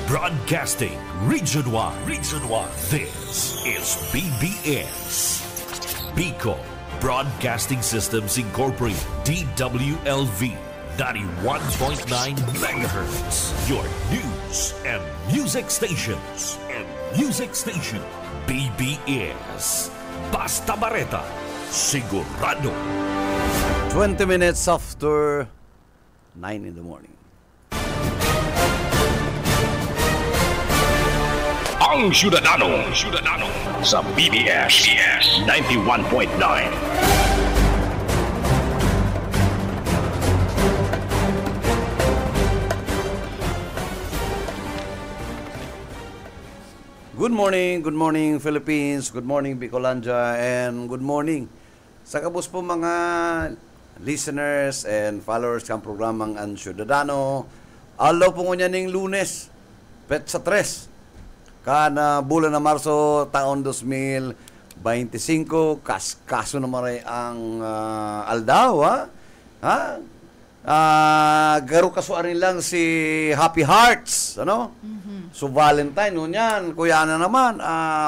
Broadcasting Region 1. Region 1. This is BBS. Bicol Broadcasting Systems Incorporated. DWLV. 91.9 megahertz. Your news and music stations. BBS. Basta Bareta. Sigurado. 20 minutes after 9 in the morning. Ang Syudadano sa BBS 91.9. Good morning Philippines, good morning Bicolandia, and good morning sa kabus po mga listeners and followers ng programang Ang Syudadano. Alaw po ngunyan ng Lunes, pet sa 3. Kana bulan na Marso taon 2025, kaso naman rin ang aldaw, ha? Garo kasuarin lang si Happy Hearts, ano? So Valentine, ngunyan, kuya na naman,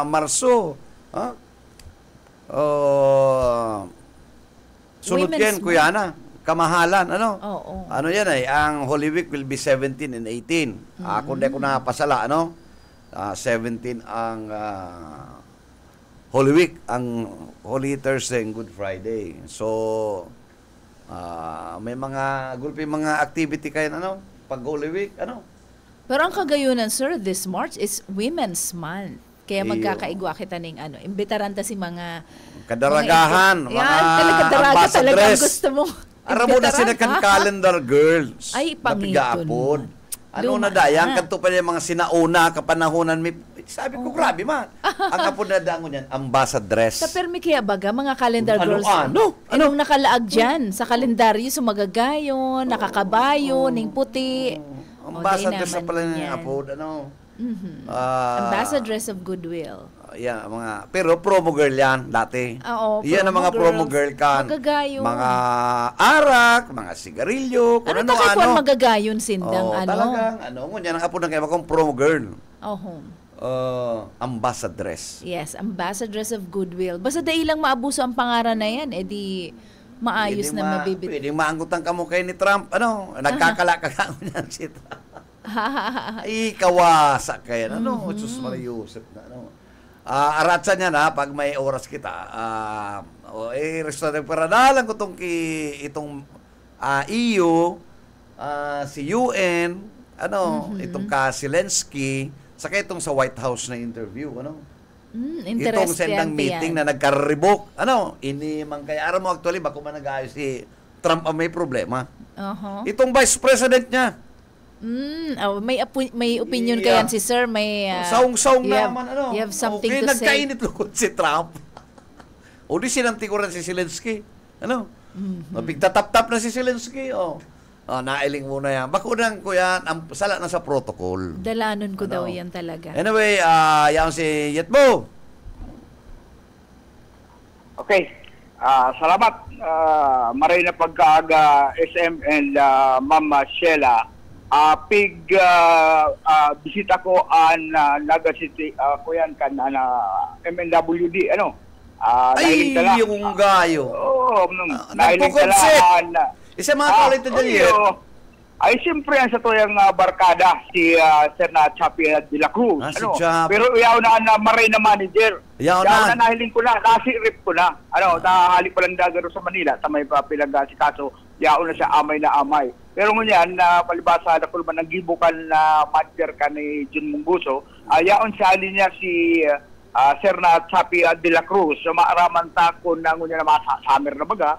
Marso, ha? Sunod yan, kuya na. Kamahalan, ano? Ano yan ay, ang Holy Week will be 17 and 18. Kung di ko napasala, ano? 17 ang Holy Week, ang Holy Thursday and Good Friday. So, may mga gulpi mga activity kayo, ano? Pag Holy Week, ano? Pero ang kagayunan, sir, this March is Women's Month. Kaya magkakaigwa kita ng ano, imbitaran ta si mga kadaragahan, mga ambassadress. Talagang gusto mo. Aram mo na sila kan calendar girls. Ay, pangitun. Ano na dayang kanto pa yung mga sinauna kapanahonan may sabi ko grabe man. Ang kapon na dangon yan, ambassadress. Sa permi kaya baga mga calendar girls. Anong nakalaag dyan sa kalendaryo sa magagayon, nakakabayo, ning puti. Ambassadress na pala yung apod, ano? Ambassadress of Goodwill. Yeah, mga pero promo girl yan dati. Oo, yan ang mga promo girl kan. Magagayon. Mga arak, mga sigarilyo, kung ano. Ano magagayon sindang ano. Talagang ngunyan ang apo ng kaya kong promo girl. Ambassadress. Yes, Ambassadress of Goodwill. Basta dahil lang maabuso ang pangaran na yan, edi maayos na mabibit. Pwede maanggutan ka mo kay ni Trump, ano, nagkakalakagaan niyan si Trump. Ay, kawasa kaya, ano, Diyos Maria Yusef na, ano. Aratsa niya na, pag may oras kita, restaurant para dalang ko itong EU, si UN, ano, itong ka Zelensky, saka itong sa White House na interview, ano. Itong sendang meeting na nagkaribok, ano, ini man kaya aram mo actually, bako man nag-ayos si Trump ang may problema. Itong Vice President niya, may opinion kayan si sir, may saung-saung naman, ano. You have something to say. Nagkainit lukot si Trump. O di sinantikuran si Zelensky. Ano? Pigtatap-tap na si Zelensky. Nailing muna yan. Bako nang kuya, sala na sa protocol. Dalanon ko daw yan talaga. Anyway, yan si Yetbo. Okay. Salamat. Maray na pagkaaga SM and Ma'am Sheila. Bisita ko an Naga City ko yan kan MNWD ano ay yung gayo nagpo-concert isa mga kalit na dyan ay siyempre sa to yung barkada si Sir na Chapi de la Cruz ano pero yaw na maray na manager yaw na nahiling ko na nasirip ko na ano nahalik pa lang dagaro sa Manila sa may pilaga si kaso yaw na siya amay na amay. Pero ngunyan, palibasa na kulman ng gibukan na manager ka ni Jun Mungguso, yaon sa alin niya si Sir na Chapi de la Cruz. So maaraman ta ko na ngunyan na mga summer na baga,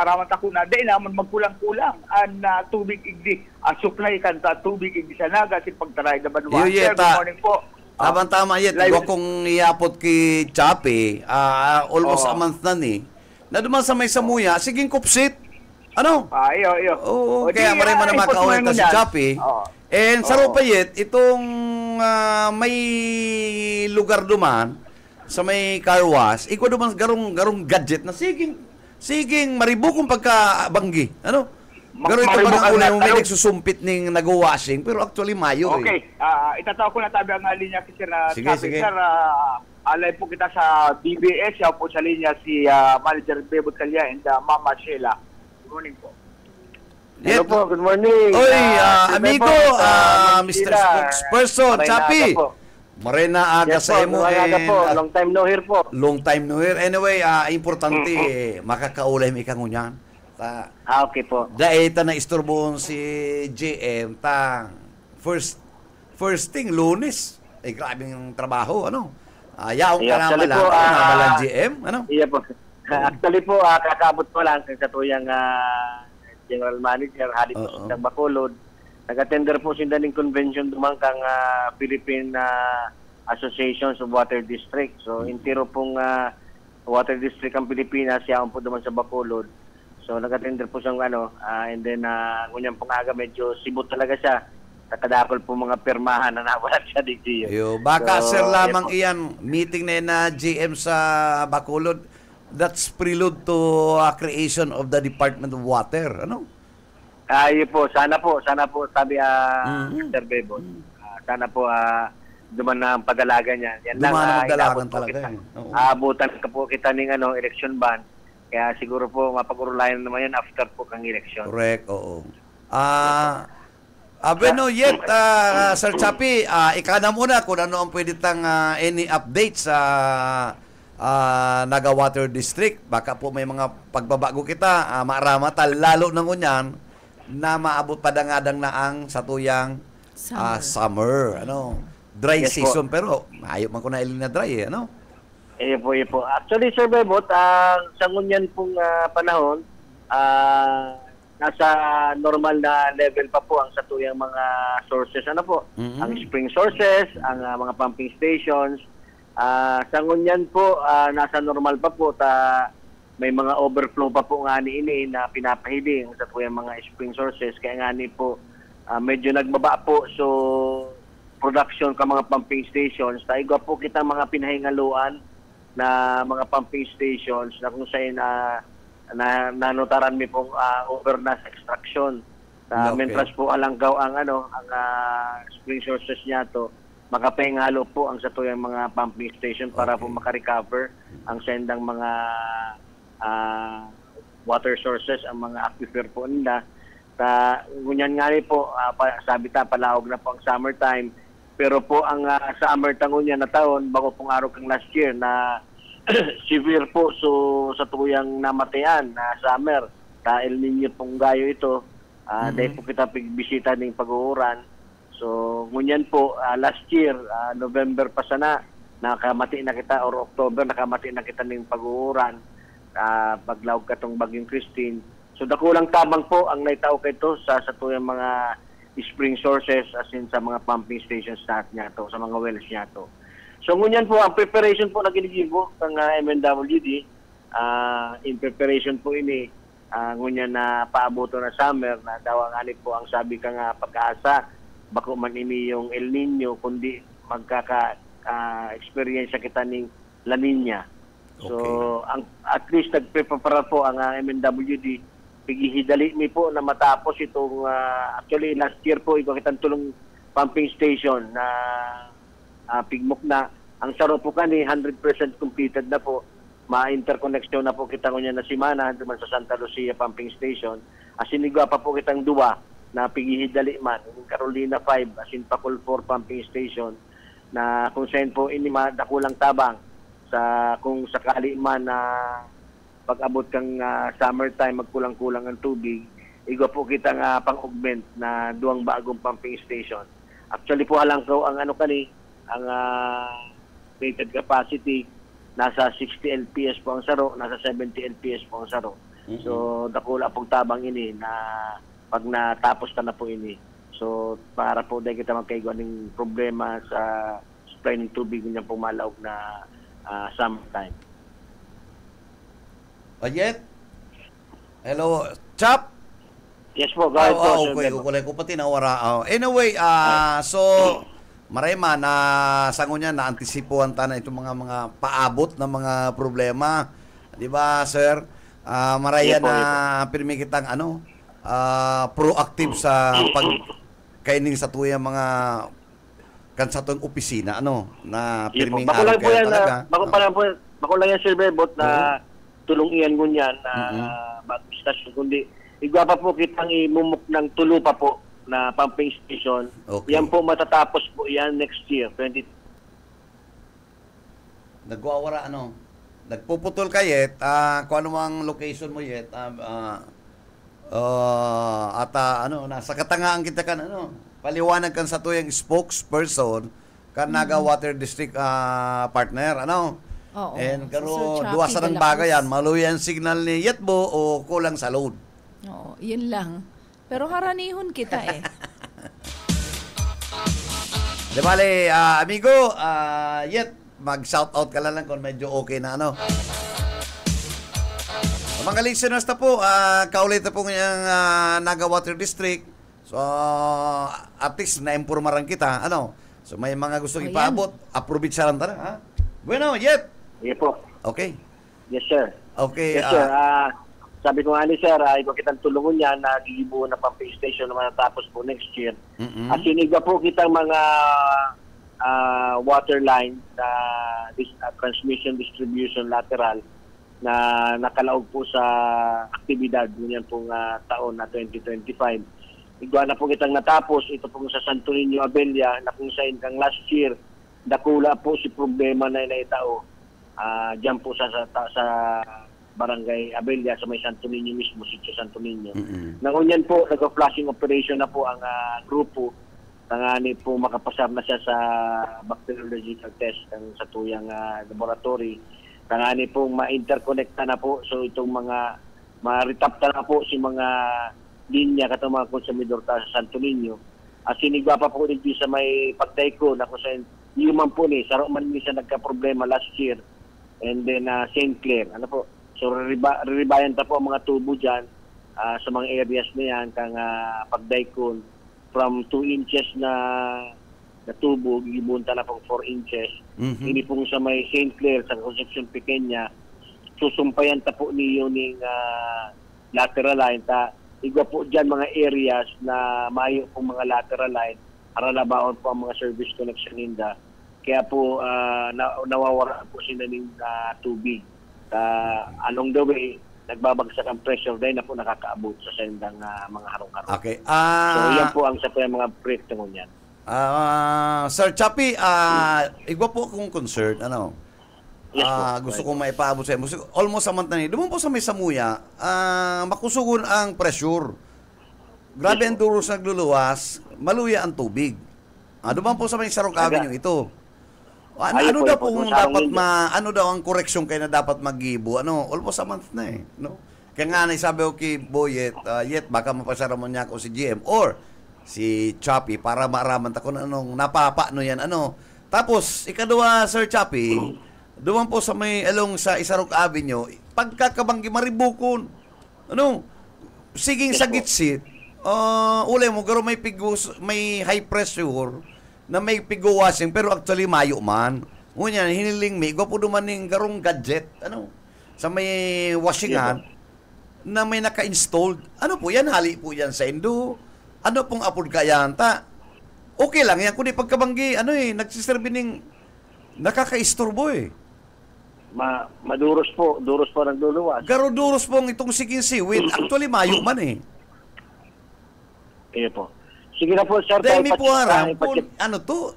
araman ta ko na, dahil naman magkulang-kulang ang tubig igdi, supply kan sa tubig igdi sa Naga, si pagtaray na Banwa. Sir, good morning po. Tama yet, huwag kong iapot kay Chapi, almost a month na ni, na duman sa may Samuya, siging kupsit. Ano? Iyo. Kaya maray mo na makaulit si Chapi. And sa Rupayet, itong may lugar duman, sa may car wash, ikaw duman garong gadget na siging maribukong pagkabanggi. Ano? Pero ito ba nga ulay mo may nagsusumpit ng nag-washing, pero actually Mayo Okay, itatawag ko na tabi ang linya si Sir sige, Chappie. sige. Sir, alay po kita sa BBS, siya po sa linya si Manager Bebot Calya and Mama Sheila. Good morning po. Hello po, good morning. Oy, amigo, Mr. Spokesperson, Chappie. Marena aga sa imo long time no here po. Long time no here. Anyway, importante makakaulay mi kang unyan. Okay po. Dahil ta na istorbohon si JM ta first thing Lunes. Grabe ng trabaho, ano? Yaong ka naman lang, namalang GM, ano? Iya po. Actually po, kakabot ko lang sa tuyang General Manager, Halip po sa Bacolod. Nag-attender po sinda ng convention dumang kang Philippine Associations of Water District. So, intiro pong Water District ang Pilipinas, yaong po duman sa Bacolod. So, nag-attender po siyang and then, ngunyan pong aga, medyo sibot talaga siya. Nakadakol po mga pirmahan na nawalan siya dito. Baka sir lamang iyan, meeting na GM sa Bacolod, that's prelude to creation of the Department of Water, ano? Yun po, sana po, sabi Mr. Bebot. Sana po, duman na ang pagdalaga niya. Yan duman lang, na magdalagan talaga. Abutan ka po kita ng election ban. Kaya siguro po mapag-urulayan naman yan after po kang election. Correct, oo. Bueno, yet, Sir Chappie, ika na muna kung ano ang pwede tang any updates sa Naga Water District. Baka po may mga pagbabago kita, maaramatal, lalo ng unyan, na maabot padangadang na ang satuyang summer. Ano? Dry season, pero ayaw man ko na ilin na dry, ano? Iyo po. Actually, Sir Bebot, sa ngunyan pong panahon, nasa normal na level pa po ang satuyang mga sources. Ano po? Ang spring sources, ang mga pumping stations. Sa ngunyan po, nasa normal pa po. May mga overflow pa po nga ini na pinapahiling sa tuyang mga spring sources. Kaya nga po, medyo nagbaba po. So, production ka mga pumping stations. Tayo po kita mga pinahingaluan na mga pumping stations na kung saan nanotaran mi pong overnas extraction. Mentras po alanggaw ang spring sources niya to, makapahingalo po ang satuyang mga pumping station para po makarecover ang sendang mga water sources, ang mga aquifer po nila. Ngunyan nga po, sabi palawag na po ang summertime. Pero po ang summer tangunya na taon, bago pong araw kang last year na severe po sa tuyang namatayan na summer. El Nino pong gayo ito. Dahil po kita bisita ng pag-uuran. So, ngunyan po, last year, November pa sana, nakamati na kita, or October, nakamati na kita ng pag-uuran. Paglawag ka tong Bagyong Christine. So, dakulang tabang po ang naitao kito sa tuyang mga spring sources as in sa mga pumping stations niya to, sa mga wells niya to. So ngunyan po, ang preparation po na ginigibo ng MNWD, in preparation po ini, ngunyan na paaboto na summer, na daw ang po ang sabi ka nga pag-asa, bako man ini yung El Nino, kundi magkaka-experience kita ng La Nina. So, at least nagprepara po ang MNWD, pigihidali mi po na matapos itong actually last year po ito kitang tulong pumping station na pigmok na ang saro po kani 100% completed na po, ma-interconnection na po kita kunya na simana duman sa Santa Lucia pumping station, asinigwa pa po kitang duwa na pigihidali man Carolina 5 asin Pakul 4 pumping station na kung saan po ini dakulang tabang sa kung sakali man na pag-abot kang summertime, magkulang-kulang ang tubig, igwa po kita nga pang-augment na duwang bagong pumping station. Actually po halangkaw ang ang rated capacity, nasa 60 LPS po ang saro, nasa 70 LPS po ang saro. So, dakula pong tabang ini na pag natapos na po ini. So, para po dahil kita magkaigwa ng problema sa supply ng tubig niya pumalaog na summertime. Yet? Hello, Chap? Yes po, guys. Okay, kukulay ko pati nawara. Anyway, so, marema na sango niya, na-antisipuan ta na itong mga paabot na mga problema. Di ba, sir? Maraya na pirmi kitang proactive sa pagkaining sa tuyang mga kansatong opisina na pirming araw kaya talaga. Bako lang yan, Sir Bebot, na tulong iyan ngunyan na mag-station, kundi igwapa po kitang imumuk ng tulo pa po na pumping station. Okay. Yan po matatapos po yan next year, 20. Nagwawara nagpuputol ka yet, kung ano ang location mo yet, nasa katangaan kita kan paliwanag kan sa tuyang spokesperson kan Naga Water District partner Oo. And So, karo duwa sa ng bagay yan, maluyan signal ni Yetbo o kulang sa load. Oo, yun lang. Pero haranihon kita Di bale, amigo, Yet, mag-shoutout ka lang kung medyo okay na Mga listeners na po, kaulit na po ngayong Naga Water District. So, at least na-impormaran kita. So, may mga gustong ipaabot. Approve it sa lang ha? Bueno, Yet. Yes po. Okay. Yes, sir. Okay. Yes, sir. Sabi ko nga ni sir, ikaw kitang tulungan niya na gigibuo na pumping station na matatapos po next year. At siniga po kitang mga water line na transmission distribution lateral na nakalaog po sa aktibidad niyan pong taon na 2025. Igwa na po kitang natapos ito pong sa Santo Niño Abella na kung saan kang last year dakula po si problema na inaitao diyan po sa Barangay Abella sa may Santo Niño mismo, Sitio Santo Niño. Nangunyan po, nag-flashing operation na po ang grupo. Tangani po makapasar na siya sa bacteriological test sa tuyang laboratory. Tangani po ma-interconnecta na po. So itong mga ma-retapta na po si mga linya katong mga konsumidor sa Santo Niño. Sinigwa pa po dito sa may pagtayko na kung saan human po saro man ni siya nagka-problema last year. And then St. Clair. So riribayan ta po ang mga tubo dyan sa mga areas na yan kang pagdaykon from 2 inches na tubo, gibunta na pong 4 inches. Ini pong sa may St. Clair, sa Concepcion Pequeña, susumpayan ta po niyo ning lateral line. Igwa po dyan mga areas na maayo pong mga lateral line para labaon po ang mga service connection ninda. Kaya po nawawala po sila ng tubig. Along the way, nagbabagsak ang pressure dahil na po nakakaabot sa sendang mga harong-harong. Okay. So yan po ang sa mga proyekto mo niyan. Sir Chappy, igwa po akong concern. Yes, gusto kong maipaabot sa iyo. Almost a month na doon po sa may Samuya, makusugon ang pressure. Grabe ang duros nagluluwas, maluya ang tubig. Doon po sa may Sarok Avenue ito. Ano daw po dapat ano daw ang koreksyon kaya na dapat mag-gibo? Almost a month na no? Kaya nga sabi ko kay Boyet, Yet baka mapasara mo niya ako si GM or si Chappy para maaraman ta kung anong napapano yan Tapos ikadua, Sir Chappy, doon po sa may along sa Isarok Avenue, pagkakabanggi maribukon. Siging sa gitsit, ulay mo garo may high pressure na may pigo-washing pero actually mayo man. Ngunyan, hiniling mi, gwapo duman ng garong gadget, sa may washingan, na may naka-installed. Po yan? Hali po yan sa Indo. Pong apod kayanta? Okay lang yan, kundi pagkabanggi, nagsiserve ng nakaka-istorbo Maduros po nagluluwas. Garo duros po itong siging siwit. Actually, mayo man Iyo po. Sige na po, sir. Dahil may puharang po,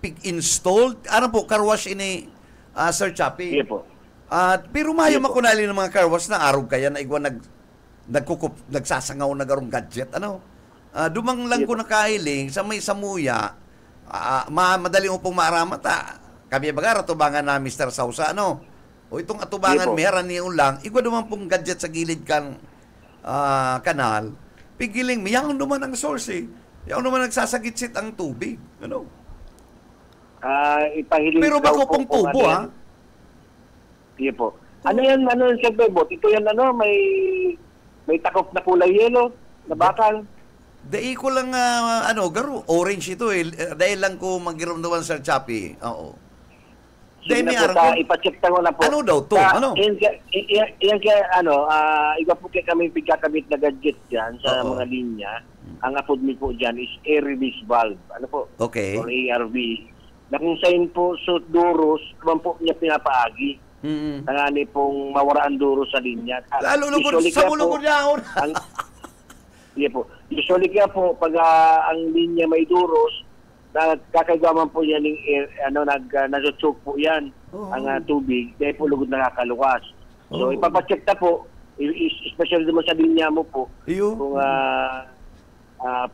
pig-installed, car wash ini, Sir Chappy. Iya po. Pero mayo makunali ng mga car wash na arog kaya na igwa nagsasangaw na garong gadget. Dumang lang ko nakailing sa may Samuya, madali mo pong maaramata. Kami baga, ratubangan na Mr. Sausa, O itong atubangan, meron niyo lang, igwa dumang pong gadget sa gilid kan kanal, pigiling, mayang duman ang source Yung naman nagsasagitsit ang tubig. Ipahiling pero bako pong tubo, Iya po. Ano yan, Sir Bebot? Ito yan, may takop na kulay yelo, na bakal. Dahil ko lang, garo, orange ito Dahil lang ko magiramdaman, Sir Chappy. Oo. Demi Argon. Ipacheck ko na po. Ano daw to? Ano? Iyan iba po kaya kami pagkakamit na gadget dyan sa mga linya. Ang apod mi po dyan is air release valve. Ano po? Okay. Or ARV. Na kung sayin po sa duros, naman po niya pinapaagi. Tangani pong mawaraan duros sa linya. Lalo sa mulugod niya ako. Po. Usually kaya po, pag ang linya may duros, kakagaman po yan ng air, nasutsok po yan, ang tubig, dahil po lugod nakakaluwas. So, ipapacheck na po, especially naman sa linya mo po, kung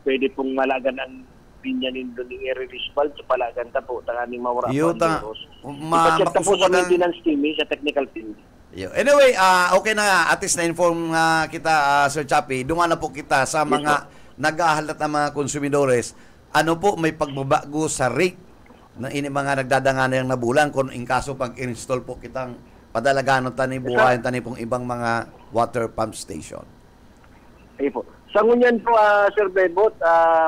pwede pong malagan ang linya nindo ng air release valve, so palagan ta po, tanganing mawara po ang duros. Ipacheck na po sa maintenance team, sa technical team. Anyway, okay na, at least na-inform kita, Sir Chappie. Dunga na po kita sa mga nag-ahalat na mga konsumidores. Ano po, may pagbabago sa rate ng ini mga nagdadangan ng nabulan kung in kaso pag-install po kitang padalaganon tani buhayan tani pong ibang mga water pump station. Ayun po. Sa ngunyan po, Sir Bebot,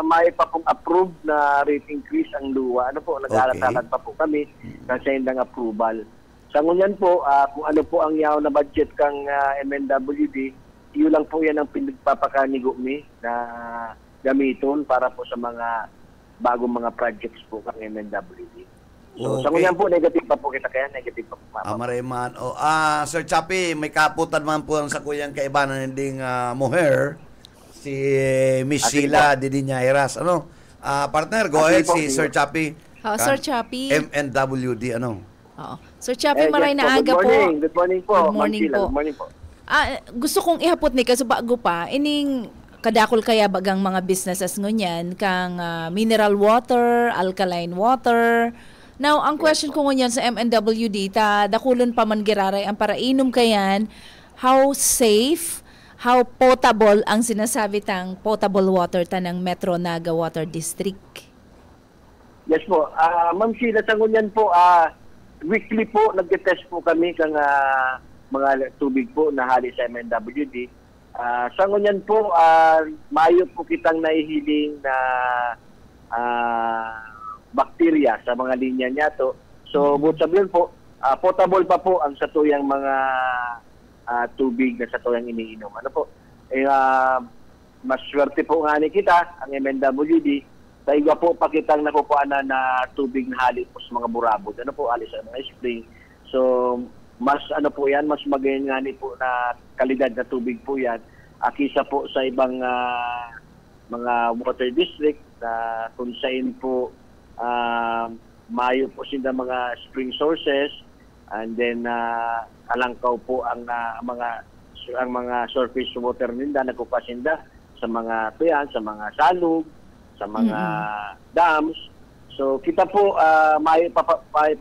may pa pong approved na rate increase ang luwa. Ano po, nag-alat-alat pa po kami kasi hindi approval. Sa ngunyan po, kung ano po ang yaw na budget kang MNWD, yun lang po yan ang pinagpapakanigo mi na gamiton para po sa mga bagong mga projects po kang MNWD. So, sa ngunyan po, negative pa po kita kaya, negative pa po. Mareman. Sir Chappie, may kaputan man po sa kuyang kaibanan ng mohair, si Miss Sheila Didinairas. Ano? Partner, go ahead si Sir Chappie. Sir Chappie. MNWD, ano? Sir Chappie, maray na aga po. Good morning po. Good morning po. Good morning po. Gusto kong ihapot ni kasi bago pa, ining kadakol kaya bagang mga businesses ngunyan kang mineral water, alkaline water. Now, ang question ko ngunyan sa MNWD, dakulon pa man giraray ang parainom kayan, how safe, how potable ang sinasabi tang potable water tanang Metro Naga Water District? Yes po. Ma'am Sheila, sa ngunyan po, weekly po, nag-test po kami kang mga tubig po na hali sa MNWD. Sa ngunyan po, mayo po kitang naihiling na bakterya sa mga linya niya to. So, but sabihin po, potable pa po ang satuyang mga tubig na satuyang iniinom. Ano po? Mas swerte po nga ni kita, ang MNWD, sa iba po pakitang nakukuha na tubig na hali po sa mga burabod. Ano po, alis sa mga spring. So, mas ano po yan, mas magayon nga ni po na kalidad na tubig po yan. Kisa po sa ibang mga water district na kung saan po mayo po sila mga spring sources and then alangkaw po ang mga surface water nila nagkupasinda sa mga tuyan, sa mga salog, sa mga dams. So kita po may pa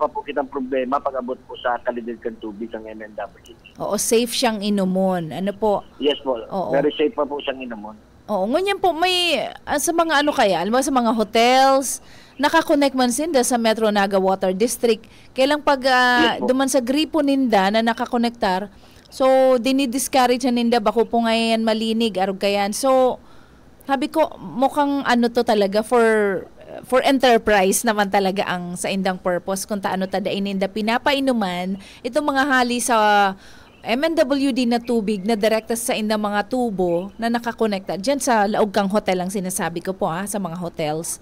po kitang problema pag-abot po sa kalidad ng tubig ng MNWD. Oo, safe siyang inomon. Ano po? Yes po. Oo. Very safe pa po siyang inomon. Oo, ngunyan po may sa mga ano kaya, alam mo sa mga hotels, nakakonect man sinda sa Metro Naga Water District. Kailang pag duman sa gripo ninda na nakakonektar, so dinidiscourage na ninda bako po ngayon malinig arog kayan. So sabi ko mukhang ano to talaga for enterprise naman talaga ang sa indang purpose kung taano tadain ninda pinapainuman itong mga hali sa MNWD na tubig na direkta sa indang mga tubo na nakakonekta diyan sa laog kang hotel ang sinasabi ko po sa mga hotels.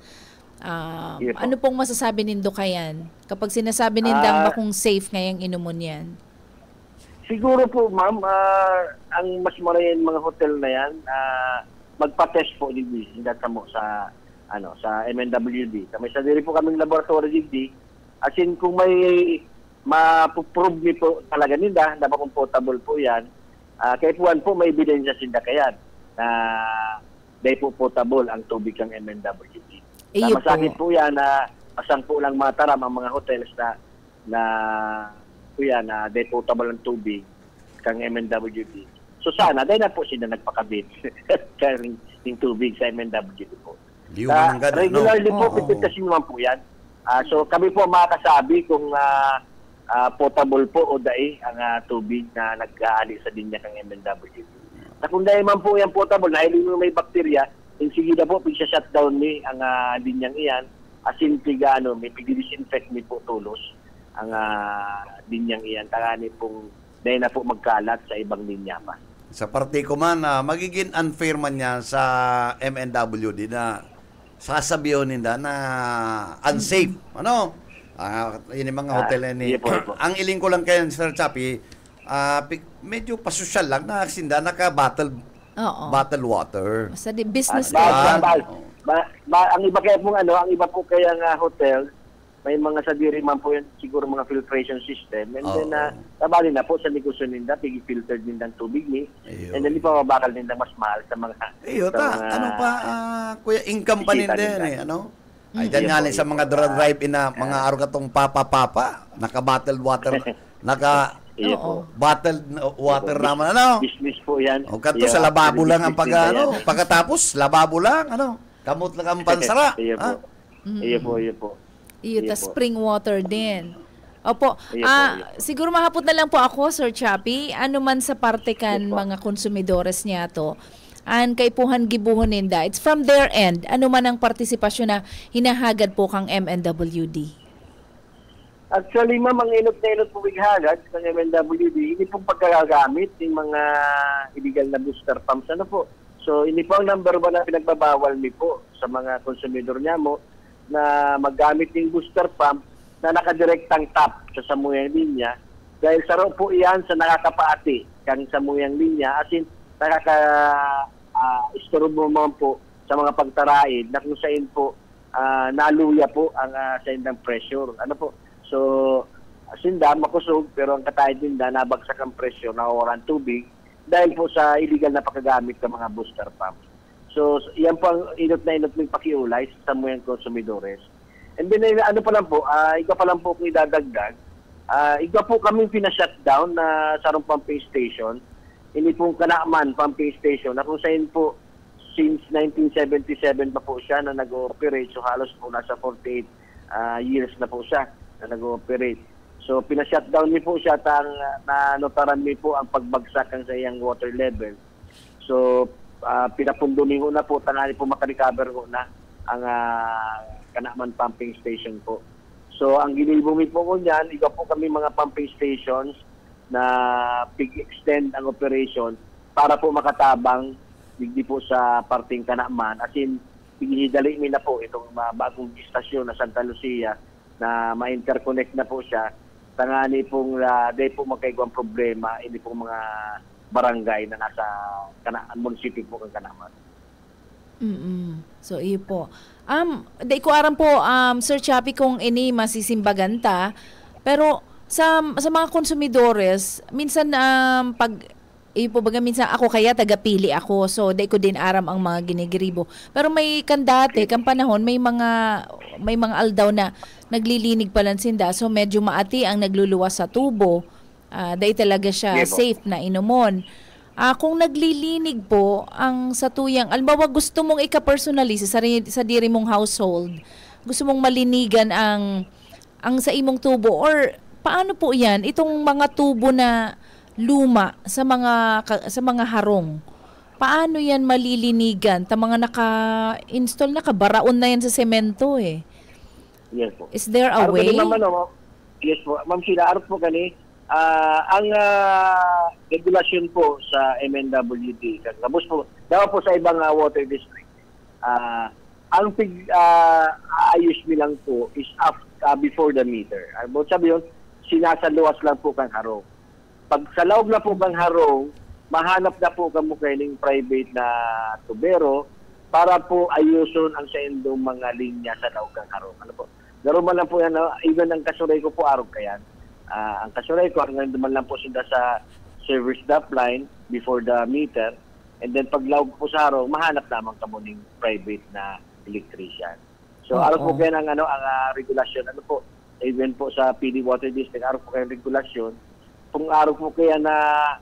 Ano pong masasabi nindo kayan kapag sinasabi nindang bakong safe ngayang inumon yan? Siguro po ma'am, ang mas marayan mga hotel na yan, magpa-test po din sa sa MNWD. May sarili po kaming laboratory digdi. As in, kung may ma-prove ni po talaga nila na potable po yan, kahit one po may ebidensya sinda kayan na day po potable ang tubig ng MNWD. Masakit po yan na pasang po lang mataram ang mga hotels na po yan na day potable ang tubig kang MNWD. So sana, dahil na po sila nagpakabit ng tubig sa MNWD po. Regularly po, pipitasin naman po yan. So kami po makasabi kung potable po o dahi ang tubig na nag-aali sa linya ng MNWD. Na kung dahil man po yan potable, dahil may bakterya, yung sige na po, pigsa-shutdown ni ang linyang iyan, asin may pig-disinfect ni po tulos. ang linyang iyan. Tangani pong dahil na po magkalat sa ibang linya pa. Sa parte ko man, magiging unfair man yan sa MNWD na sasabihin nila na unsafe. Ano? Yun yung mga hotel na ni... Ang iling ko lang kayo, Sir Chappie, medyo pasosyal lang na sinda naka-bottled water. Basta business ang iba kaya pong ang iba po kaya nga hotel, may mga sa diri man po yan, siguro mga filtration system. And then, tabali na po sa negosyo ninda, pigi-filtered nindang tubig ni. And then, ipababakal nindang mas mahal sa mga... ano pa, kuya, income pa ninda yan eh, ano? Ay, dyan nga sa mga drive-in na mga araw katong papa, naka-bottled water, bottled water naman, ano? Business po yan. O, kanto sa lababo lang ang pagkatapos, lababo lang, ano? Kamot lang ang pansara. Iyo po. Iyo, spring water din. Opo. Siguro mahapot na lang po ako, Sir Chappie. Ano man sa parte kan mga konsumidores niya to, an kaipuhan gibuhon ninda. It's from their end. Ano man ang partisipasyon na hinahagad po kang MNWD? Actually, ma'am, ang inot na inot po bighagad ng MNWD, hindi pong pagkagagamit ng mga illegal na booster pumps. Ano po? So, hindi po ang number 1 na pinagbabawal ni po sa mga konsumidor niya mo na maggamit ng booster pump na nakadirektang tap sa samuyang linya dahil saro po iyan sa nakakapaati kang samuyang linya as in nakaka-istorbo mo po sa mga pagtaraid na kung saan po naluya po ang sa indang pressure. Ano po? So, sinda makusog pero ang katayid ninda nabagsak ang pressure, nawawalan tubig dahil po sa illegal na pagkagamit ng mga booster pumps. So, yan po ang inot na inot ng pakiulay sa mga konsumidores. And then, ano pa lang po, ikaw pa lang po kung idadagdag, ikaw po kaming pina-shutdown na sarong pumping station, hindi po Kanaaman pumping station, na kung saan po, since 1977 pa po siya na nag-ooperate, so halos po nasa 48 years na po siya na nag-ooperate. So, pina-shutdown niyo po siya na notaran niyo po ang pagbagsak sa iyang water level. So, pinapundunin ko na po, tangali po makarecover ko na ang Kanaaman pumping station po. So, ang ginibumi po ko niyan, iba po kami mga pumping stations na pig-extend ang operation para po makatabang digdi po sa parting Kanaaman. As in, pinihidali na po itong bagong istasyon na Santa Lucia na ma-interconnect na po siya. Tangani pong dahil po magkaigwang problema, hindi po mga barangay na nasa munisipyo po ng Kanaaman. So, iyo po. Dahil ko aram po, Sir Chappie, kung ini masisimbaganta, pero sa mga konsumidores, minsan minsan ako kaya tagapili ako, so dahil ko din aram ang mga ginigribo. Pero may kandate, kan panahon, may mga aldaw na naglilinig palansinda, so medyo maati ang nagluluwas sa tubo. Dahil talaga siya safe na inumon. Kung naglilinig po ang sa tuyang, albawa gusto mong ika-personalize sa diri mong household, gusto mong malinigan ang sa imong tubo, or paano po yan? Itong mga tubo na luma sa mga harong, paano yan malilinigan? Ta mga naka-install, nakabaraon na yan sa semento eh. Yes po. Is there a way? Yes po. Ma'am Sheila, arot po gani. Ang regulasyon po sa MNWD, tapos po, daw po sa ibang water district, ang ayos nilang po is before the meter. Sabi yun, sinasaluwas lang po kang harong. Pag sa loob na po kang harong, mahanap na po kamo kayong private na tubero para po ayuson ang sa indong mga linya sa loob kang harong. Ano po? Garo man lang po yan, even ang kasuray ko po arog kayan. Ang kasuray ko, hanggang naman lang po sila sa service drop line before the meter. And then pag lawag po sa harong, mahanap naman kamo ng private na electrician. So araw po kaya ang regulasyon, even po sa PD Water District, araw po kaya regulasyon. Kung araw po kaya na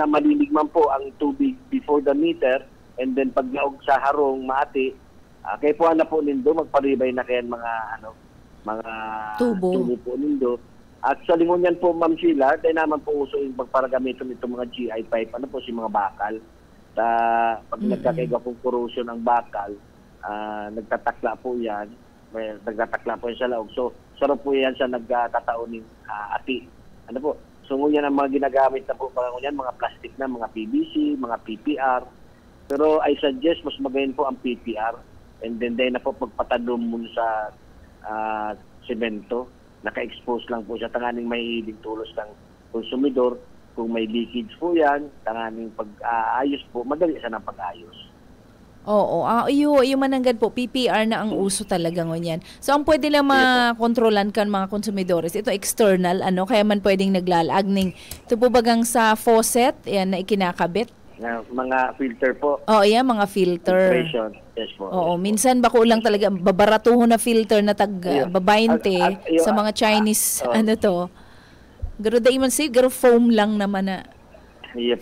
malinig man po ang tubig before the meter, and then pag lawag sa harong, maati, kaya po na po nindo, magparibay na kaya mga tubo po nindo. At sa lingon yan po, Ma'am Sheila, dahil naman po uso yung pagparagamiton itong mga GI pipe, si mga bakal. Pag nagkakaiga pong corrosion ng bakal, nagtatakla po yan. may nagtatakla po yan sa laog. So, sarap po yan sa nagtataoning ati. Ano po? So, ngunyan ang mga ginagamit na po, mga plastic na, mga PVC, mga PPR. Pero I suggest, mas magayon po ang PPR. And then na po pagpatadom muna sa semento. Naka-expose lang po siya. Tanganing may tulos ng konsumidor. Kung may leakage po yan, tanganing pag-ayos po, madali siya ng pag-ayos. Oo, yung mananggad po, PPR na ang uso talaga ngunyan. So, ang pwede lang makontrolan kan mga konsumidores, ito external, kaya man pwedeng naglalagning. Ito po bagang sa faucet, yan na ikinakabit? Mga filter po. Oo, yan, mga filter. Yes po. Oo, minsan bako lang talaga, babaratuho na filter na babainte sa mga Chinese, Garo da iman siya, garo foam lang naman na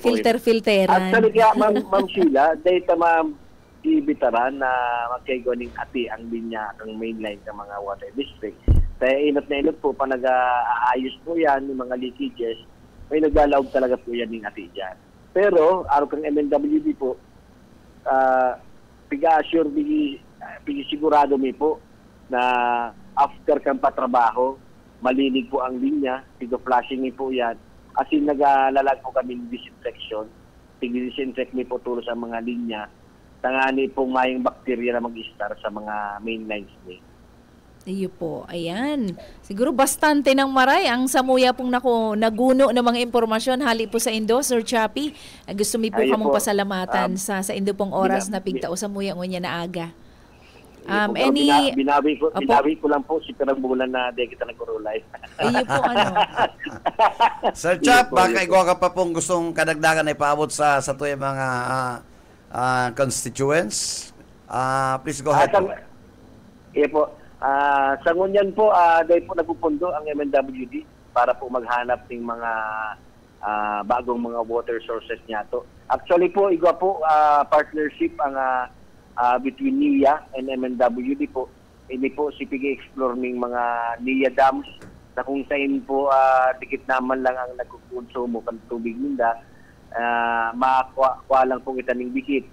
filteran. Actually, kaya Ma'am Sheila, dahil ma'am, ibitaran na magkaigoning ati ang linya ang mainline ng mga water district. Kaya inot na inot po, pa nag-aayos po yan, yung mga leakages, may naglalawag talaga po yan yung ati dyan. Pero, araw kang MNWD po, piga-assure, sigurado mi po na after kang patrabaho, malinig po ang linya, piga-flashing mi po yan, kasi naglalag po kami ng disinfection, piga-disinfect mi po tulos ang mga linya, tangani pong mayang bakterya na mag-star sa mga main lines ni. Iyo po, ayan. Siguro bastante ng maray ang samuya pong naguno ng mga impormasyon hali po sa Indo, Sir Chappy. Gusto mi po kamong pasalamatan sa Indo pong oras na pigtao samuya ngunya na aga. Binawi ko lang po si Pirang Bulan na di kita nag-urulay. Iyo po, Sir Chap, baka ikaw ka pa pong gustong kadagdagan na ipaabot sa tuya mga constituents. Please go ahead. Po. Sa ngunyan po, dahil po nagpupundo ang MNWD para po maghanap ng mga bagong mga water sources niya to. Actually po, igwa po partnership ang between NIA and MNWD po. Ini po si PG-explore ng mga NIA dams na kung saan po dikit naman lang ang nagkukonsumo ng tubig ninda. Makakuha lang po kita ng dikit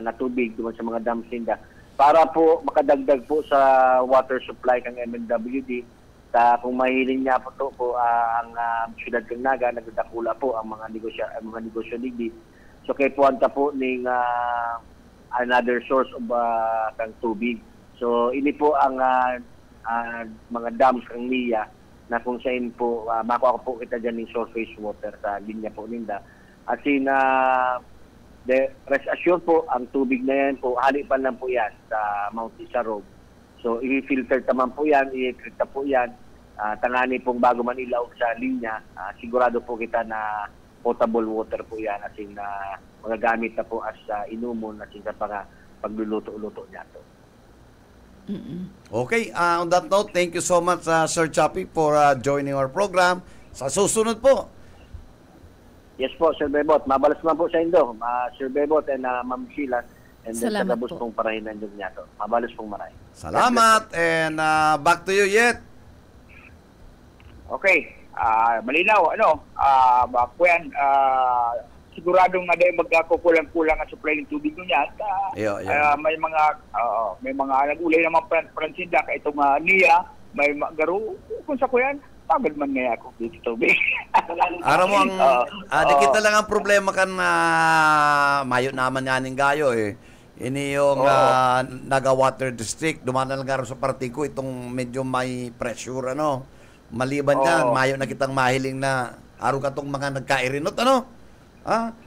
na tubig doon sa mga dams ninda para po makadagdag po sa water supply ng MNWD. Kung mahiling niya po to po ang siyudad ng Naga, nagdadakula po ang mga negosyo dito. So kay puwanta po ng another source of kang tubig. So ini po ang mga dams ng NIA na kung saan po makuha po kita dyan ng surface water sa linya po ninda. At rest assured po, ang tubig na yan po, halipan lang po yan sa Mount Isarog. So, i-filter naman po yan, i-treat po yan. Tangani pong bago man ilaog sa linya, sigurado po kita na potable water po yan as in magagamit na po as inumon as in sa pagluluto-luto niya to. Okay, on that note, thank you so much Sir Chappy for joining our program. Sa susunod po. Yes po, Sir Bebot. Mabalas naman po sa Indo, Sir Bebot and Ma'am Sheila. And then sa labos pong parahinan yung niya to. Mabalas pong maray. Salamat and back to you yet. Okay, malinaw, Kuyan, siguradong na dahil magkakulang-kulang ang supply ng tubig niya. May mga nag-ulay naman Francinda, itong NIA, may garo, kung sa Kuyan, pagod man nga ako dito tubig. Araw mo dikit na lang ang problema kan mayo naman yaning gayo Ini yung Naga Water District, dumana lang nga sa partiko itong medyo may pressure Maliban yan, mayo na kitang mahiling na araw ka tong mga nagkairinot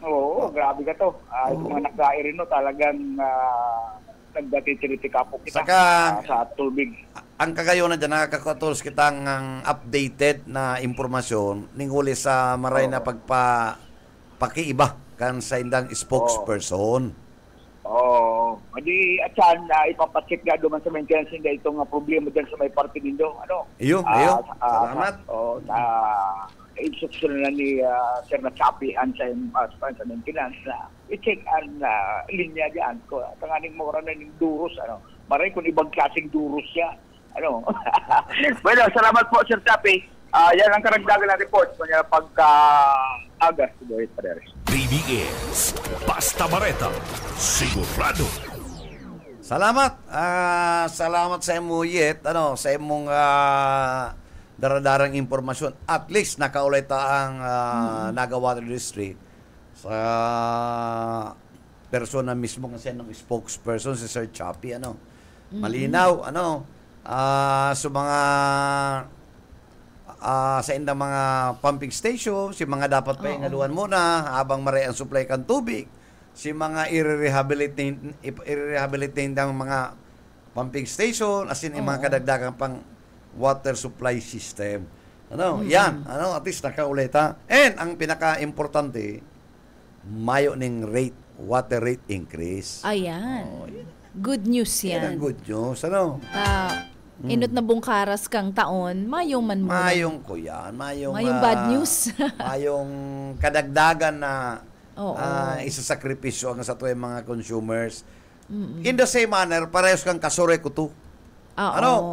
Oo, grabe ka to. Itong mga nagkairinot talagang nagdatitiriti ka po kita sa tubig. Ang kagayon na dyan, nakakatulos kitang updated na impormasyon ninghuli sa maray na pakiiba kan sa indang spokesperson. Adi atyan ipapacheck na duman sa maintenance nila itong problema dyan sa may party nindo. Iyo. Salamat. Instruction na ni Sir Chappy and sa maintenance na i-check ang linya dyan. Tanganing mura na ng duros. Maray kung ibang klaseng duros siya. Bueno, salamat po Sir Chappy. Yan ang karagdagan na report pagka-agas. BBS Basta Bareta, sigurado. Salamat. Salamat sa imo yet, sa imong daradarang impormasyon. At least nakaulit ang Naga Water District sa persona mismo kasi ng spokesperson si Sir Chappie, malinaw, sa mga sa indang mga pumping station, si mga dapat pahingaluan muna habang maray ang supply kan tubig, si mga i-rehabilitate ng mga pumping station, as in mga kadagdagang pang water supply system. Yan, at least nakaulita. And ang pinaka-importante, mayo ning water rate increase. Ayan. Good news yan. Yan ang good news, Inot na bungkaras kang taon, mayong man mo. Mayong ko yan. Mayong bad news. mayong kadagdagan na isasakripisyo ang sa tuwing mga consumers. In the same manner, parehas kang kasore ko to. 4.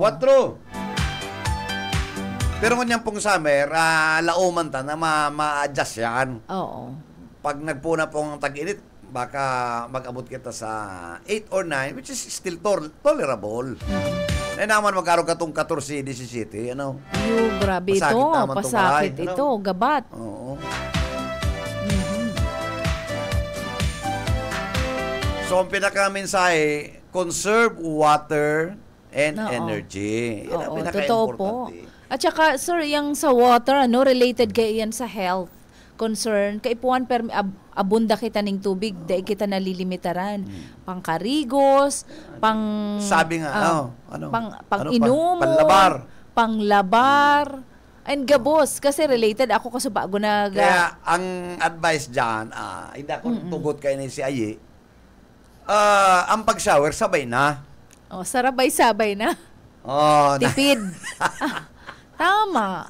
Pero ngunyan pong summer, lauman ta na ma-adjust yan. Oo. Pag nagpuna pong tag-init, baka mag-abot kita sa 8 or 9, which is still tolerable. Naman magkaroon ka itong 14-17, Grabe ito. Pasakit ito. Gabat. Oo. So, ang pinaka-mensahe, conserve water and energy. Yan ang pinaka-importante. At saka, sir, yung sa water, related kayo yan sa health concern. Kaipuan abunda kita ng tubig, dahil kita nalilimitaran. Pangkarigos, sabi nga, inom, panglabar, and gabos. Kasi related ako kasi bago Kaya, ang advice dyan, hindi ako tugot kayo ni si Ayi, ang pag-shower, sabay na. Sarabay-sabay na. Tipid. Tama.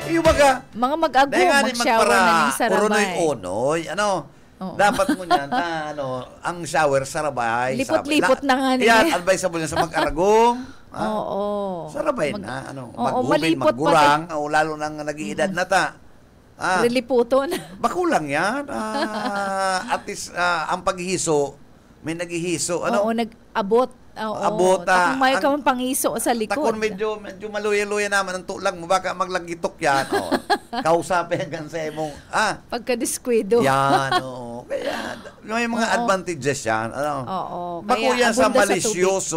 Yung mga mag-ago, mag-shower na ng sarabay. Unoy-unoy, dapat mo niyan na, ang shower, sarabay. Lipot-lipot na nga niya. Yan, advisable niya sa mag-aragong. Sarabay na, mag-hubin, mag-gurang, lalo nang nag-iedad na ta. Riliputon. Bakulang yan. At least, ang paghihiso, may naghihiso, nag-abot. Abot. Kung may ka man pangiso sa likod. Takon medyo maluya-luya naman ang tulang mo, baka maglagitok yan. Kausapin hanggang sa imong, pagka-disquido. Yan, Kaya, may mga advantages yan. Bako yan sa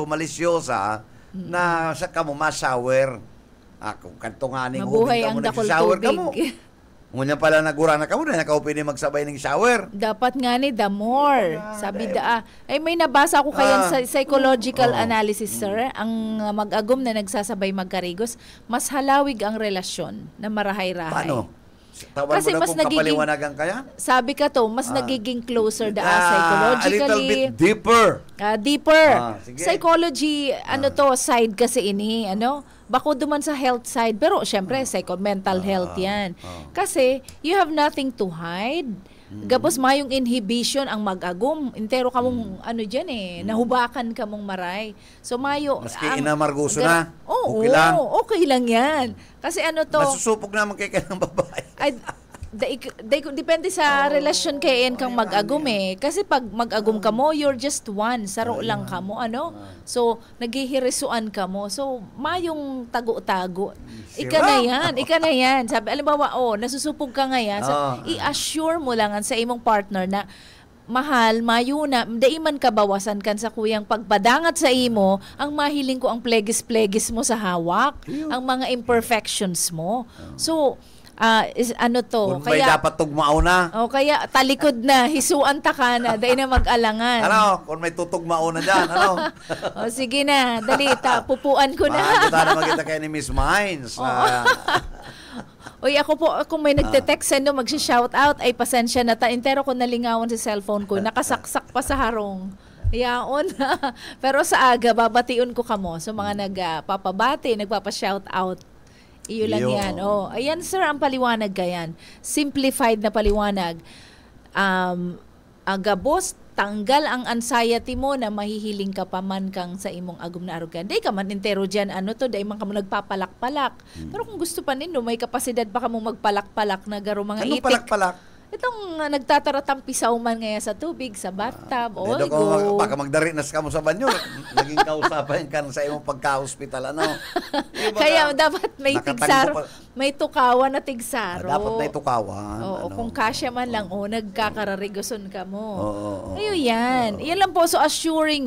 malisyosa, na sa kamo ma-shower. Kung kantunganing hubing ka mo nag-shower ka mo. Ngunyan pala nagura na ka mo, nakaupi ni magsabay ng shower. Dapat nga ni, the more. Sabi may nabasa ako kayan sa psychological analysis, sir. Ang mag-agom na nagsasabay magkarigos, mas halawig ang relasyon na marahay-rahay. Paano? Tawan kasi mo na kung kapaliwanagan kaya? Sabi ka to, mas nagiging closer psychologically. A little bit deeper. Deeper. Psychology, side kasi ini, bako duman sa health side, pero syempre mental health yan. Kasi you have nothing to hide. Gapos mayong inhibition ang mag-agom. Intero ka mong nahubakan ka mong maray. So mayo maski inamarguso na. Okay lang. Okay lang yan. Kasi masusupok naman kay ng babae. Depende sa relasyon kayan kang mag-agom Kasi pag mag-agom ka mo, you're just one. Saro lang ka mo, So, naghihirisuan ka mo. So, mayong tago-tago. Ika na yan. Sabi, alimbawa, nasusupog ka ngayon. So, i-assure mo lang sa imong partner na, mahal, mayo na, daiman ka bawasan kan sa kuyang pagpadangat sa imo, ang mahiling ko ang plegis-plegis mo sa hawak, ang mga imperfections mo. So, kung may dapat tugmao na. Kaya talikod na, hisuan ta ka na, dahil na mag-alangan. Kung may tutugmao na dyan, sige na, dali, pupuan ko na. Kita na magkita kayo ni Miss Mines. Ako po, kung may nagte-text mag-shout out, ay pasensya na ta. Intero ko nalingawan sa cellphone ko, nakasaksak pa sa harong. Yaon. Pero sa aga, babatiun ko kamo. So mga nagpapabati, nagpapa-shout out. Iyo lang yan. Ayan sir, ang paliwanag gayan. Simplified na paliwanag. Gabos, tanggal ang anxiety mo na mahihiling ka pa man kang sa imong agom na arugan. Day ka man intero dyan, day man ka mo nagpapalak-palak. Pero kung gusto pa ninyo, may kapasidad pa ka mo magpalak-palak na garo mga itik. Palak-palak? Itong nagtataratang pisaw man ngayon sa tubig, sa bathtub, all Dito go. baka magdarinas ka mo sa banyo. Naging kausapan ka sa imong pagka-hospital, ano? Kaya dapat may nakatango tigsaro, pa. may tukawan na tigsaro. Dapat may tukawan. Oo, kung kasya man lang, nagkakararigoson ka mo. Oo. Ayun yan. Yan lang po. So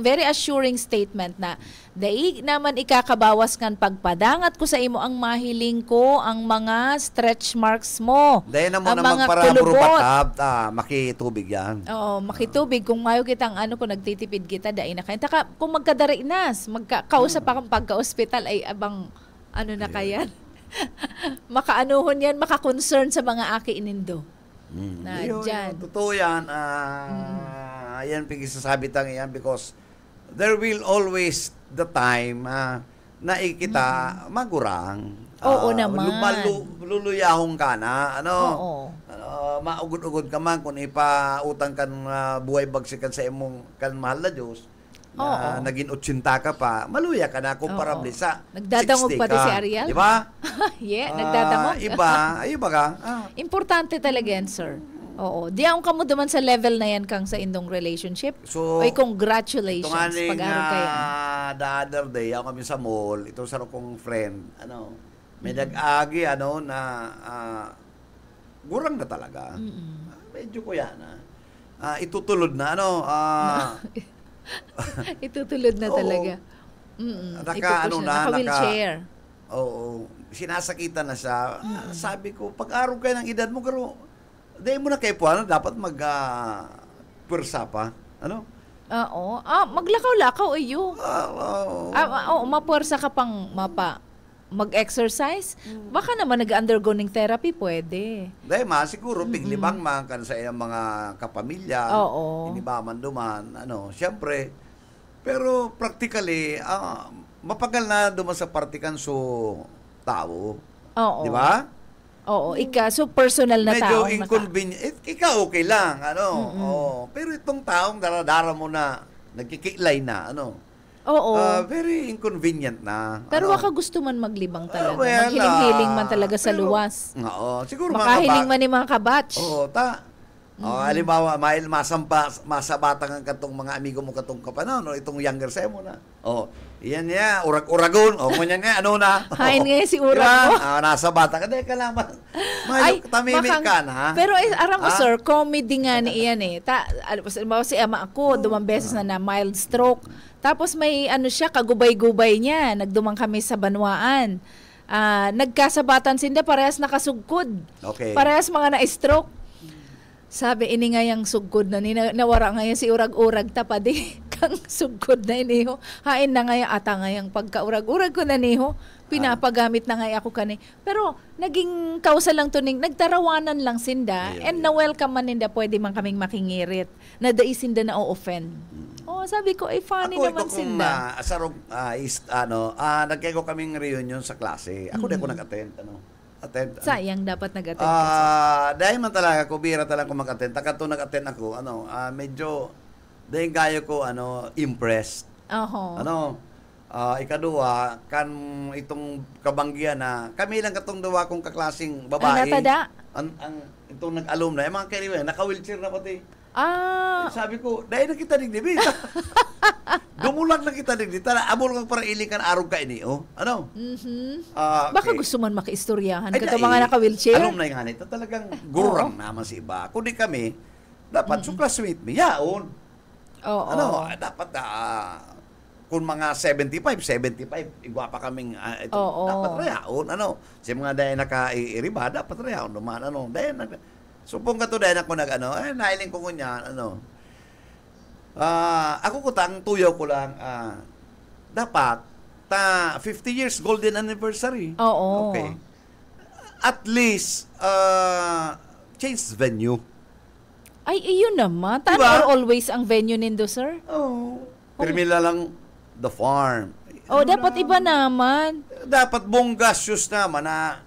very assuring statement na daig naman ikakabawas kan pagpadangat ko sa imo ang mahiling ko, ang mga stretch marks mo. Dahil na mo ang na mga magpara-brubatab, makitubig yan. Oo, makitubig. Kung mayo kitang kung nagtitipid kita, dahil na kayo. Taka, kung magkadarinas, kausap pa kang pagka-hospital, ay abang, na kayan? Makaanuhon yan, makakoncern sa mga aki inindo. Na dyan. Totoo yan. Yan, pigisasabi tang yan because there will always the time na ikita magurang. Oo naman. Luluyahong ka na. Oo. Maugod-ugod ka man kung ipautang kan buhay bagsikan sa imong kan mahal na Diyos. Na naging 80 ka pa, maluya ka na comparable sa 60 ka. Nagdadangog pa din si Ariel? Di ba? Nagdadangog. Ayun ba ka? Importante talaga yan, sir. Oo. Di ako kamo duman sa level na yan kang sa indong relationship. So, oy, congratulations. Pag-araw kayo. The other day, ako kami sa mall, itong sarap kong friend, may nag-agi, na gurang na talaga. Medyo kuya na. Itutulod na, itutulod na talaga. Naka-wheelchair. Oo. Sinasakitan na siya. Sabi ko, pag-araw kayo ng edad mo, dahil mo na kayo po, dapat pwersa pa. Oo. Maglakaw-lakaw iyo. Mapwersa ka pang mag-exercise. Baka naman nag-undergo ng therapy, pwede. Dahil siguro, piglibang man kan sa iyang mga kapamilya. Oo. Hindi ba man duman. Siyempre. Pero practically, mapagal na duman sa partikan tao. Oo. Di ba? Oo, so personal na tao. Medyo inconvenient. Ikaw okay lang, pero itong taong daradara mo na, nagkikiklay na, Oo. Very inconvenient na. Pero baka gusto man maglibang talaga. Maghiling-hiling man talaga sa luwas. Oo, siguro makahiling man ni mga kabatch. Oo, halimbawa, masabatang ang katong mga amigo mo katong kapanon, itong younger sa mo na. Iyan niya, urag-uragon. Ngunyan nga, na? Hain nga si urag mo. Nasa bata ka, dahil ka lang ba? Tamimik ka na. Pero aram ko, sir, comedy nga ni iyan eh. Si ama ako, dumang beses na mild stroke. Tapos may siya, kagubay-gubay niya. Nagdumang kami sa Banwaan. Nagkasabatan sinda, parehas nakasugkod. Okay. Parehas mga na-stroke. Sabi, ini nga yung sugkod na nawara ngayon si urag-urag tapadi kang sugkod na iniho. Hain na nga yung ata nga yung pagka-urag-urag ko na niho. Pinapagamit na nga ako kani. Pero naging kausa lang to nagtarawanan lang sinda and na-welcome man ninda pwede man kaming makingirit na dai sinda na o-offend. Sabi ko, funny ako, naman sinda. nagkago kaming reunion sa klase. Ako di ako nag-attend, Sayang dapat nag-attend. Dahil man talaga ko bira talaga ko mag-attend. Kato nag-attend ako, medyo dahil gayo ko impressed. Ikadua kan itong kabanggihan na kami lang katong duwa kong kaklasing babae. Itong nag-alumni, mga kaibigan, naka-wheelchair na pati. Sabi ko, dahil na kita digdibi. Dumulag na kita digdibi. Abol kang para iling kan arog ka ini. Baka gusto man makaistoryahan ka ito mga naka-wheelchair. Alumni nga nito, talagang gurang naman si iba. Kundi kami, dapat classmate mi, yaon. Dapat kung mga 75, igwa pa kaming dapat rayaon. Si mga dahil naka-iriba, dapat rayaon. Dahil supong ka to dahil ako nailing ko ngunyan, ako kutang, tuyaw ko lang, dapat, 50 years golden anniversary. Oo. Okay. At least, change venue. Ay, iyon naman. Diba? Always ang venue nindo, sir? Termila lang, the farm. Dapat iba naman. Dapat bonggasyos naman na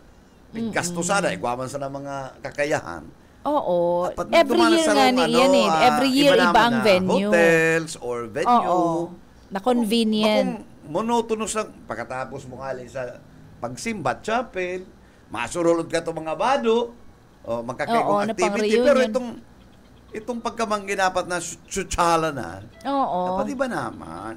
gastusan, igwaman sa mga kakayahan. Oo. Every year nga niyan eh. Every year iba ang venue. Hotels or venue. Na convenient. Monotonous lang. Pagkatapos mo kali sa pagsimba, chapel, masurulod ka to mga bado. magkakaigong activity. Pero itong pagkamangginapat na tsutsala na, dapat iba naman.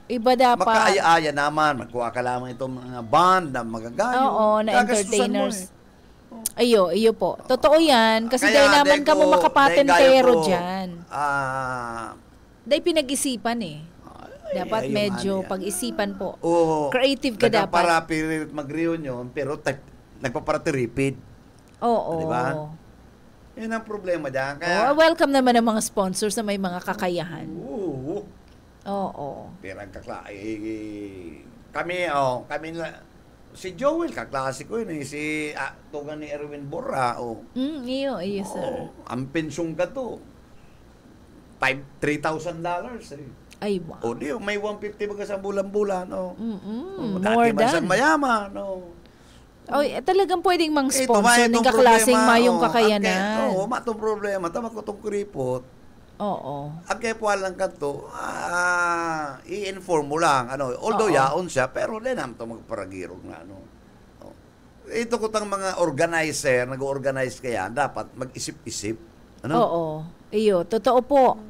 Iba dapat. Makaaya-aya naman. Magkuha ka lamang itong mga band na magagayo. Na entertainers. Iyo po. Totoo yan. Kasi dahil naman ka mo makapatentero dyan. Dahil pinag-isipan dapat medyo pag-isipan po. Creative ka dapat. Nagpaparapirit mag-reunion, pero nagpaparati-repeat. Diba? Yan ang problema dyan. Kaya, welcome naman ang mga sponsors na may mga kakayahan. Pero ang kami si Joel, kaklase ko yun si tugan ni Erwin Borra. Iyo, sir. Ang pensyon ka to, $3,000 Ay, wow. May 150 baga sa bulan-bulan. More than. Mayaman. Talagang pwedeng mang sponsor ng kaklaseng mayong kakayanan. Matong problema. Tama ko itong kuripot. Ang kaya lang kanto, i-inform mo lang. Although yaon siya, pero din naman ito magparagirog na. Ito ko tang mga organizer, nag-organize kaya, dapat mag-isip-isip. Iyo, totoo po.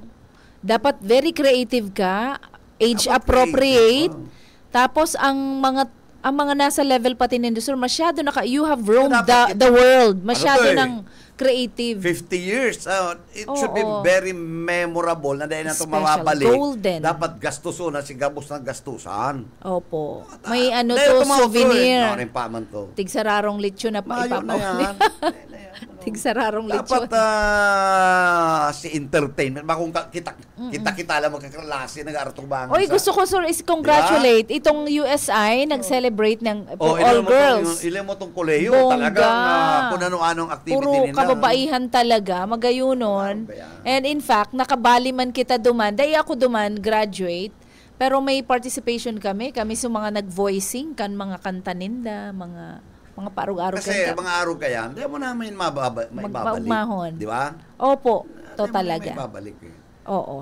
Dapat very creative ka, age appropriate. Tapos ang mga nasa level pati ng industry, masyado you have roamed the world. Masyado ng creative. 50 years. It should be very memorable na dahil na ito mababalik. Golden. Dapat gastuso na si Gabos ng gastusan. Opo. May souvenir. Paman to. Tigsararong lechon na ipapawin. Tigsararong lechon. Dapat si entertainment. Kung kita lang magkaklase, nag-artubangan. Gusto ko, sir, is congratulate. Itong USI, nag-celebrate ng all girls. Ilan mo itong koleyo. Talagang kung ano-anong activity nila. Kababaihan talaga, magayunon. And in fact, nakabali man kita duman. Dahil ako duman, graduate. Pero may participation kami sa mga nag-voicing, mga kanta ninda, mga parug-arug. Kasi mga arug kaya, hindi mo namin maibabalik. Di ba? Opo, talaga. Maibabalik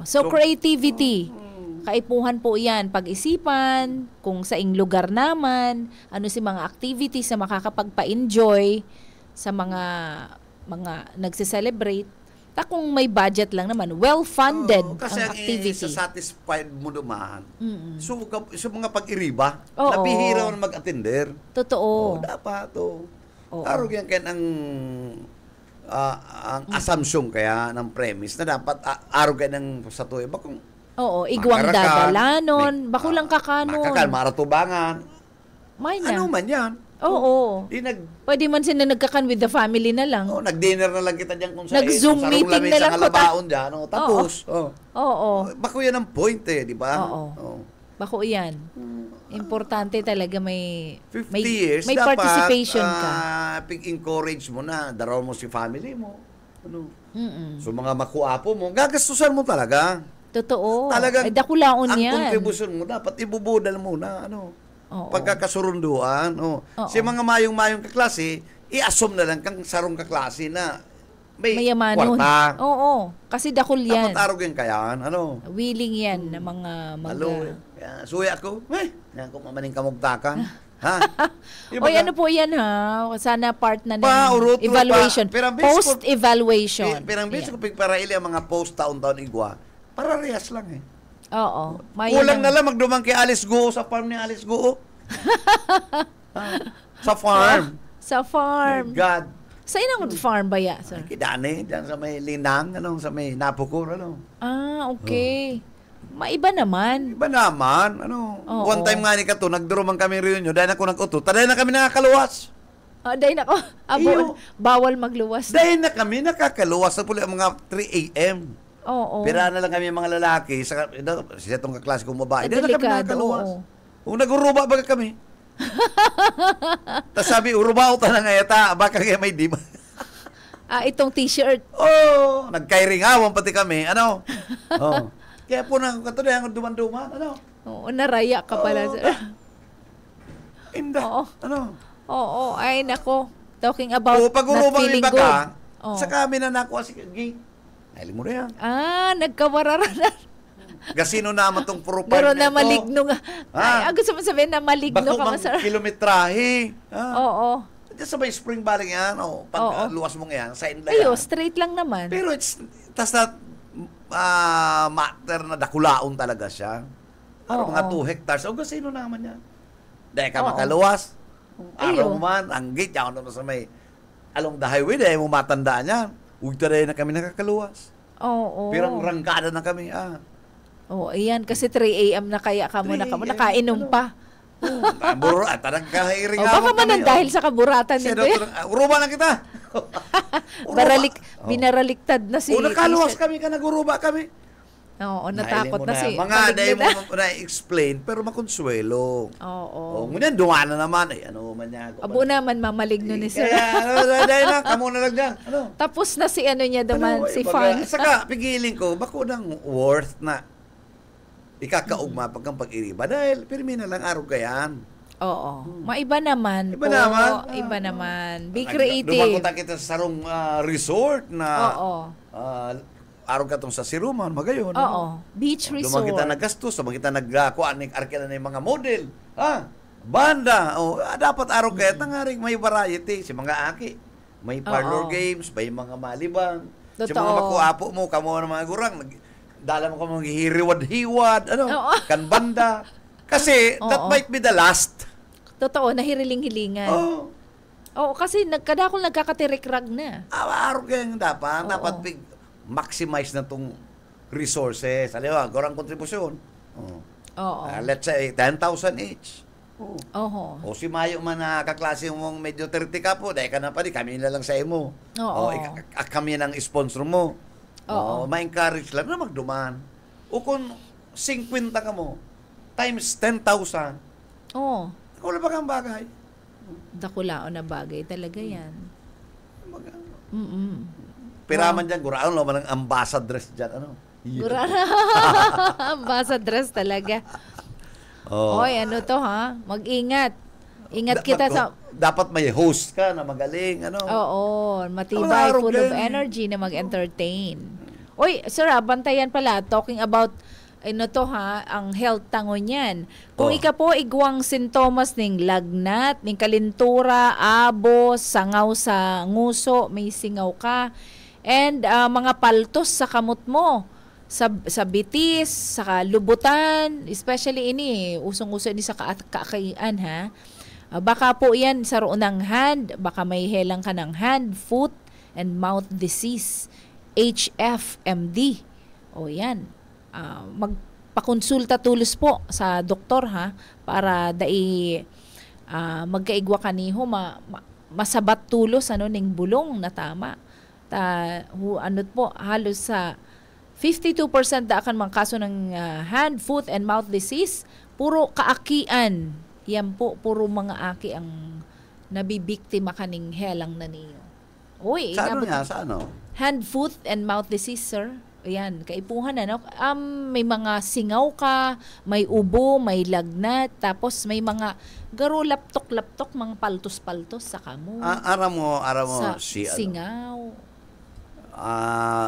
So creativity. Kaipuhan po yan. Pag-isipan, kung sa ing lugar naman, si mga activities na makakapagpa-enjoy sa mga nagse-celebrate. Kung may budget lang naman, well-funded kasi ang activity. Kasi satisfied mo dumaan. So mga pag-iriba, nabihira mo mag-attender. Totoo. Dapat. Arog yan kaya ang assumption kaya ng premise na dapat arog yan ng sa tuwi. Bakong igwang dadalanon, bakulang kakanon. Makakal, maratubangan. Ano man yan. Pwede man sila nagkakan with the family na lang. Nag-dinner na lang kita dyan kung saan. Nag-Zoom meeting na lang. Halabaon dyan. Tapos. Bako yan ang point di ba? Bako yan. Importante talaga may 50 years, may participation ka. Encourage mo na, daraw mo si family mo. So mga makuapo mo, gagastusan mo talaga. Totoo. Talagang dakulaon yan. Ang contribution mo, dapat ibubudal mo na. Pagkakasurunduan. Si mga mayong kaklase, i-assume na lang kang sarong kaklase na may kwarta. Kasi dakul yan. Dapat arog yan kayaan. Willing yan na mga suya ako. Yan kung mamaning kamugtakan. ano po yan Sana part na ng evaluation. Post-evaluation. Pero ang bilis ko para ili ang mga post-taon-taon igwa, para rehas lang Kulang na lang magdumang kay Alice Guo sa farm ni Alice Guo. Sa farm. Sa farm. My God. Sa inang farm ba ya, sir? Kidani, dyan sa may Linang, sa may Napukur, okay. Maiba naman. Iba naman, One time nga ni Kato, nagdurumang kami reunion, dahil ako nag-uto, dahil na kami nakakaluwas. Dahil na bawal magluwas. Dahil na kami nakakaluwas sa puli mga 3 a.m. Pira na lang kami mga lalaki, siya itong kaklase kong babae, dahil na kami nakakaluwas. Kung nag-uruba baga kami. Tapos sabi, uruba ko na ngayata, baka kaya may di ba? Itong t-shirt. Nagkairingawan pati kami, Kaya po na kato na yung duman-duman, naraya ka pala. Inda, ay nako. Talking about not feeling good. Sa kami na nakuha si Gay. Ay, mo na yan. Nagkawarara na. Gasino naman tong profile pero na maligno nga. Gusto mo sabihin na maligno bako ka, sir. Kilometrahe. Diyan sa may Spring Valley yan, pag luwas mo yan, sa inla Ayo, straight lang naman. Pero tas na matter na dakulaon talaga siya. Mga 2 hectares. O sino naman yan? Dahil ka makaluwas. Araw man, ang gate, yan sa may along the highway, dahil mo matandaan yan. Huwag na kami nakakaluwas. Pero ang rangkada na kami, ayan, kasi 3 a.m. na kaya ka mo nakainom pa. Baka man dahil sa kaburatan nito. Uruba na kita. Binaraliktad na si... nakaluwas kami ka, naguruba kami. Oo, natakot na si... Mga dahil mo na-explain, pero makonsuelo. Oo. Ngunyan, dumaan na naman. Ano man niya. Abo naman, mamaligno ni sir. Dahil na, kamo na lang dyan. Tapos na si niya duman, si Fans. Saka, pigiling ko, bako nang worth na ikakaugma pagkang pag-iriba. Dahil, pirmi na lang araw kayan. Oo. Maiba naman. Iba naman. Iba naman. Be creative. Dumakuta kita sa sarong resort na araw ka tong sa Siruman, magayon. Beach resort. Dumang kita naggastos, dumang kita nagkuhaan ng arkila na yung mga model. Banda. Dapat araw kaya tangaring may variety. Si mga aki. May parlor games, may mga malibang. Si mga makuapo mo, kamo ng mga gurang. Dala mo ka mga hiriwad-hiwad, kan banda. Kasi, that might be the last. Totoo, nahiriling-hilingan. Kasi kadakol nagkakatirik-rag na. Araw kaya dapat. Dapat maximize na itong resources. Alam mo, gorang kontribusyon. Let's say, 10,000 each. O si Mayo man na kaklase mong medyo 30 ka po, dahil ka na pa rin, kami na lang sa imo. Kami ng sponsor mo. Ma-encourage lang na magduman. O kung 50 ka mo, times 10,000. Wala pa kang bagay. Dakulao na bagay talaga yan. Piraman dyan, guraan lo man ang ambassadress dyan. Ambassadress talaga. Oy, mag-ingat. Ingat kita sa... Dapat may host ka na magaling, matibay, full of energy na mag-entertain. Oy, sir, bantayan pala, talking about ang health tangon yan. Kung ika po igwang sintomas ning lagnat, ning kalintura, abo, sangaw sa nguso, may singaw ka, and mga paltos sa kamot mo, sa bitis, sa lubutan, especially usong-uso ini sa kaakayan ha. Baka po yan sa roon ng hand, baka may helang ka ng hand, foot, and mouth disease, HFMD. Yan. Magpakonsulta tulos po sa doktor ha, para magkaigwa kaniho, masabat tulos ning bulong na tama. Halos sa 52% da akan mga kaso ng hand, foot, and mouth disease, puro kaakian. Yan po, puro mga aki ang nabibiktima kaning helang na niyo. Sa Sa ano? Hand, foot, and mouth disease, sir. Ayan, kaipuhan may mga singaw ka, may ubo, may lagnat, tapos may mga garo laptok-laptok, mga paltos-paltos sa kamo. Ara mo si singaw.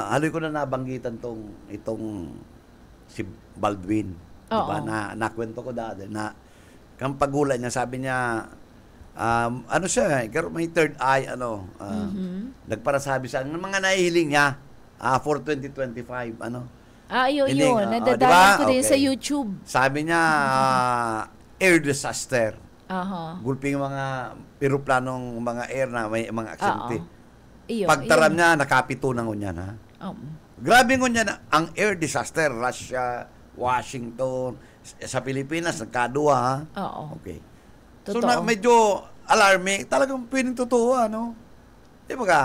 Haloy ko na nabanggitan itong si Baldwin. Diba? Nakwento ko dati na kang pagulan niya, sabi niya, siya, may third eye, nagparasabi sa mga nahihiling niya, for 2025, yun. Nadadaan ko din sa YouTube. Sabi niya, air disaster. Gulping mga eroplanong mga air na may mga aksidente. Pagtaram niya, nakapito na ngunyan, ha? Grabe ngunyan, ang air disaster, Russia, Washington, sa Pilipinas, nagkadua, ha? Okay. Totoo. So, medyo alarming. Talagang pwedeng totoo, Di ba ka?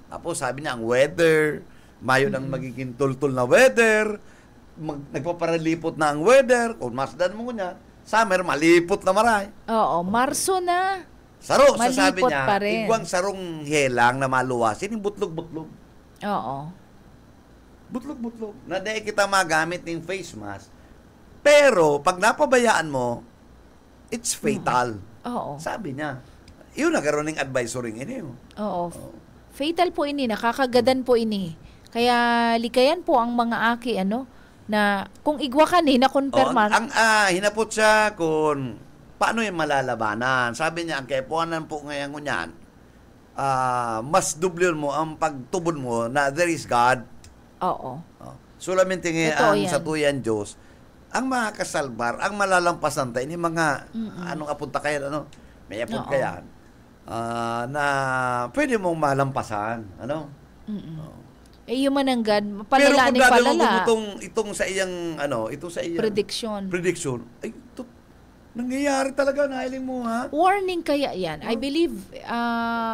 Tapos, sabi niya, ang weather, mayo nang magiging tultul na weather, nagpaparalipot na ang weather, kung masdan mo niya, summer, malipot na maray. Marso na. Saro, sasabi niya, igwang sarong helang na maluwasin, yung butlog-butlog. Butlog-butlog. Na dahil kita magamit ng face mask, pero, pag napabayaan mo, it's fatal. Sabi niya. Yun, nagkaroon ng advisory ini. Fatal po ini, nakakagadan po ini. Kaya, likayan po ang mga aki, na kung igwa ka ni, na-confirman. Hinapot siya kung paano yung malalabanan? Sabi niya, ang kaipuanan po ngayon ngunyan, mas dublyon mo ang pagtubod mo na there is God. Oo. Solamente ang satuyan Diyos, ang makakasalbar, ang malalampasan tayo, ini mga, anong apunta kayo, may apun kayan, na pwede mong malampasan. Yung mananggad, palala ni palala. Pero kung itong sa iyang, itong sa iyang prediction, ay, nangyayari talaga, nahiling mo, ha? Warning kaya yan. I believe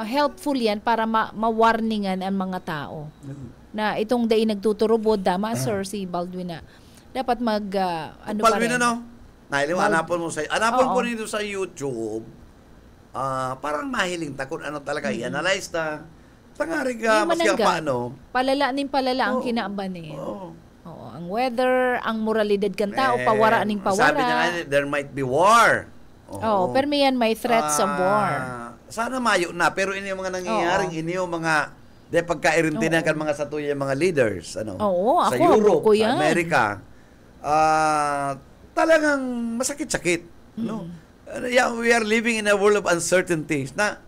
helpful yan para ma-warningan ang mga tao. Na itong day nagtuturubod, dama, sir, si Baldwin na. Dapat Baldwin na, nahiling mo, anapon po nito sa YouTube, parang mahiling takot, talaga, i-analyze na, tangari ka, maski paano. Palala ang kinaaban eh. Oo, ang weather, ang moralidad kan tao, pawara ning pawara. Sabi niya, there might be war. Pero may threats of war. Sana mayo na, pero ini yung mga nangyayaring, ini yung mga, pagkairintinan kan mga satuya, mga leaders, sa Europe, sa Amerika, talagang masakit-sakit. We are living in a world of uncertainties na,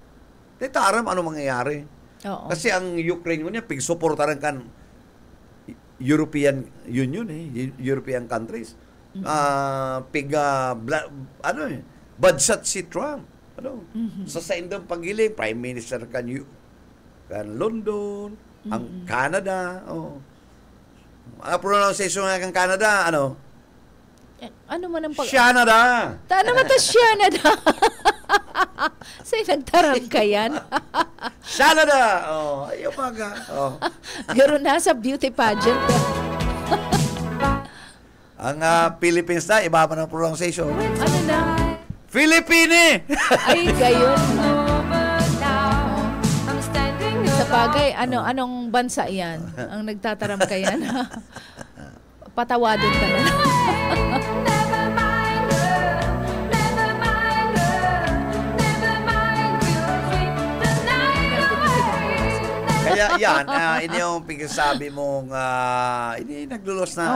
aram ano mangyayari. Kasi ang Ukraine niya pigsuportaran kan European Union European countries. Badsat si Trump. Sa indang pagiling Prime Minister kan London, ang Canada, ang pronunciation ng Canada, ano man ang Canada. Naman ta Canada. Say nagtaram ka yan. Canada. Ayaw maga. Garo na sa beauty pageant. Ang Philippines na, iba pa ng pronunciation. Ano na? Philippine! Ay, gayon. Sa bagay, anong bansa yan? Ang nagtataram ka yan? Patawadin ka na. Kaya yan, ini yung pagsasabi mong, ini naglulos na,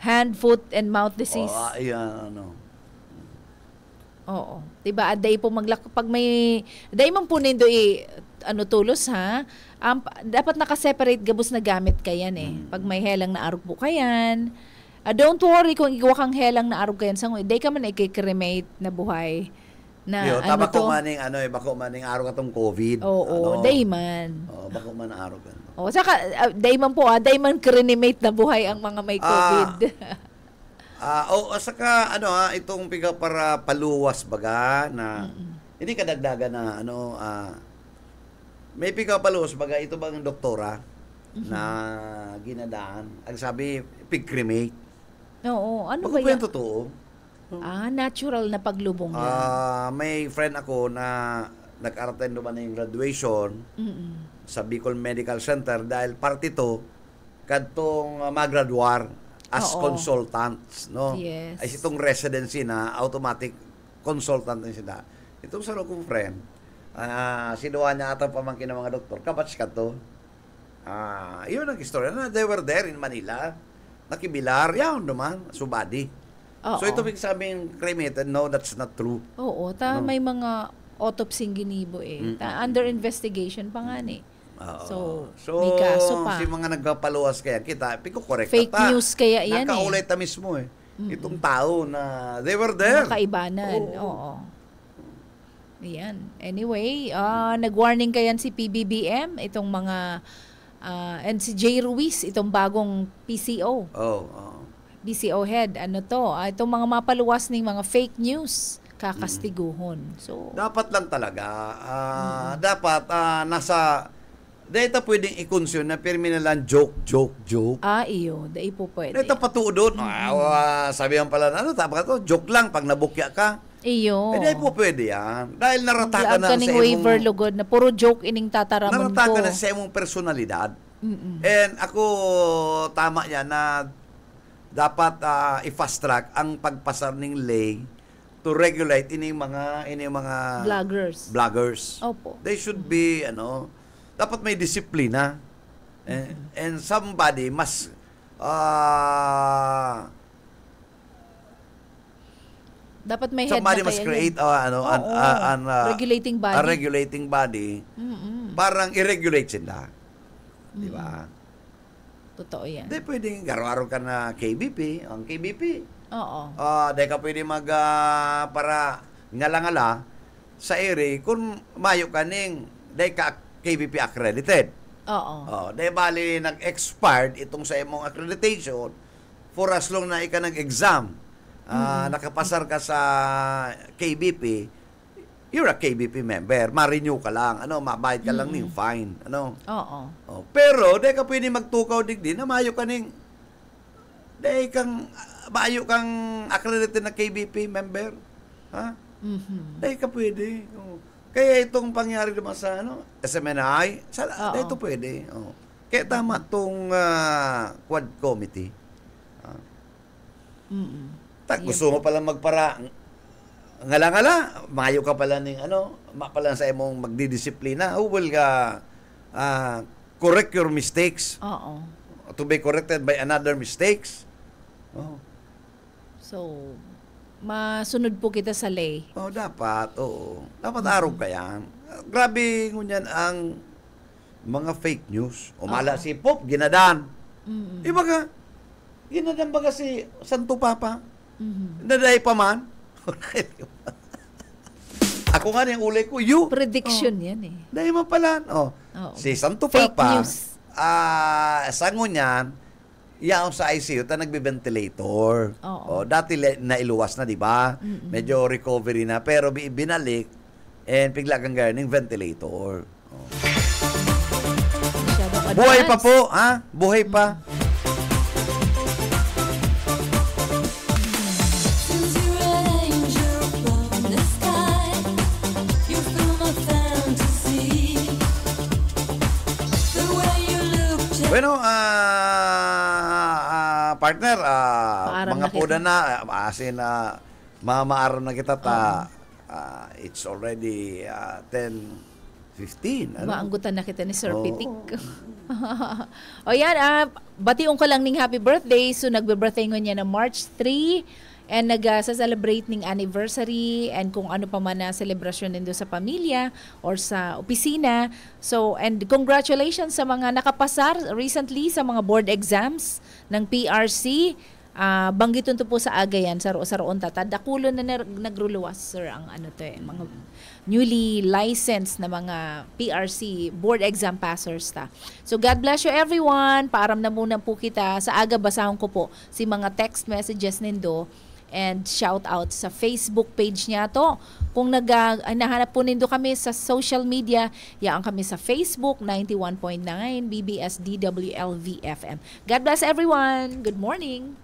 hand, foot, and mouth disease. Oo. Diba, aday po pag may, aday man po nindo tulos ha, dapat nakaseparate gabos na gamit kayan Pag may helang na arog po kayan, don't worry kung igawa kang helang na arog kayan, day ka man i-cremate na buhay. Na bako maning araw katong COVID. Day man. Bako man araw kan. Saka day man po, day man cremate na buhay ang mga may COVID. Saka itong piga para paluwas baga na hindi kadagdagan na may piga paluwas baga ito bang doktora na ginadaan. Ang sabi pig-cremate. Ano ba yan? Totoo. Natural na paglubong yan. May friend ako na nag-attend naman ng graduation sa Bicol Medical Center dahil parte to kadtong magraduar as consultants, Yes. Ay itong residency na automatic consultant din sila. Itong sa kong friend, sinuha niya atang pamangkin ng mga doktor, kabats ka to. Yun ang istorya na they were there in Manila. Nakibilar, yun naman, subadi. So ito big sabing cremated, no, that's not true. May mga autopsy ginibo under investigation pa nga So may kaso pa. Si mga nagpapaluwas kaya kita, correct fake news kaya yan nakaulit na mismo itong tao na they were there. Kaibanan. Ayan. Anyway, nag-warning kayan si PBBM, itong mga, and si J. Ruiz, itong bagong PCO. BCO head, itong mga mapaluwas ng mga fake news, kakastiguhon. So, dapat lang talaga, dapat nasa, dahil pwedeng i-consume na perminalan joke. Iyo, dahil po pwede. Dahil patuudon, sabihan pala na, joke lang pag nabukya ka. Iyo. Dahil po pwede yan. Dahil narata ka na sa imong, waiver lugod na puro joke ining tataramon ko. Narata ka na sa imong personalidad. And ako, tama yan na, dapat i-fast track ang pagpasar ng lay to regulate ini mga vloggers. Opo. They should be dapat may disiplina. And somebody Dapat may head somebody na must kaya create regulating body. a regulating body. Parang i-regulate sila. Di ba? Totoo yan. Hindi pwedeng araw-araw ka na KBP. Ang KBP. Oo. Di ka pwede para ngala-ngala sa ere kung mayo ka ning di ka KBP accredited. Oo. Di bali nag-expired itong sa imong accreditation for as long na ika nag-exam. Nakapasar ka sa KBP, you're a KBP member. Ma-renew ka lang. Mabayad ka lang ng fine. Oo. Pero, di ka pwede magtukaw digdi na mayo ka ning mayo kang accredited na KBP member. Ha? Di ka pwede. Kaya itong pangyari naman sa SMNI, ito pwede. Kaya tama itong Quad Committee. Gusto mo palang magpara ngala-ngala, mayo ka pala ning pala sa imong magdidisiplina. Who will correct your mistakes? Oo. To be corrected by another mistakes. So, masunod po kita sa lay. Dapat. Dapat araw ka yan. Grabe ngunyan ang mga fake news. Umala si Pop, ginadan. Iba ka, ginadan ba kasi Santo Papa? Naday pa man. Ako nga yung ulay ko, prediction yan eh. Dahil mo pala. Si Santo Fake Papa, news. sango niyan, yaon sa ICU, nagbe-ventilator. Dati nailuwas na, di ba? Medyo recovery na, pero binalik, and bigla kang gano'n ventilator. Buhay pa po, ha? Buhay pa. Bueno, partner, mga puda na, mamaaram na kita it's already 10:15. Maanggutan na kita ni Sir Pitik. Yan, bationg ko lang ning happy birthday. So, nagbe-birthday niya na March 3. And nag-celebrate ning anniversary and kung ano pa man na celebration nindo sa pamilya or sa opisina. So, and congratulations sa mga nakapasar recently sa mga board exams ng PRC. Banggiton to po sa Agayan sa roon tatad. Dakulo na nagruluwas, sir, ang mga newly licensed na mga PRC board exam passers ta. So God bless you everyone. Paaram na muna po kita. Sa aga basahon ko po si mga text messages nindo and shout out sa Facebook page niya to. Kung nahanap po nindo kami sa social media, yaan kami sa Facebook 91.9 BBS DWLV FM. God bless everyone. Good morning.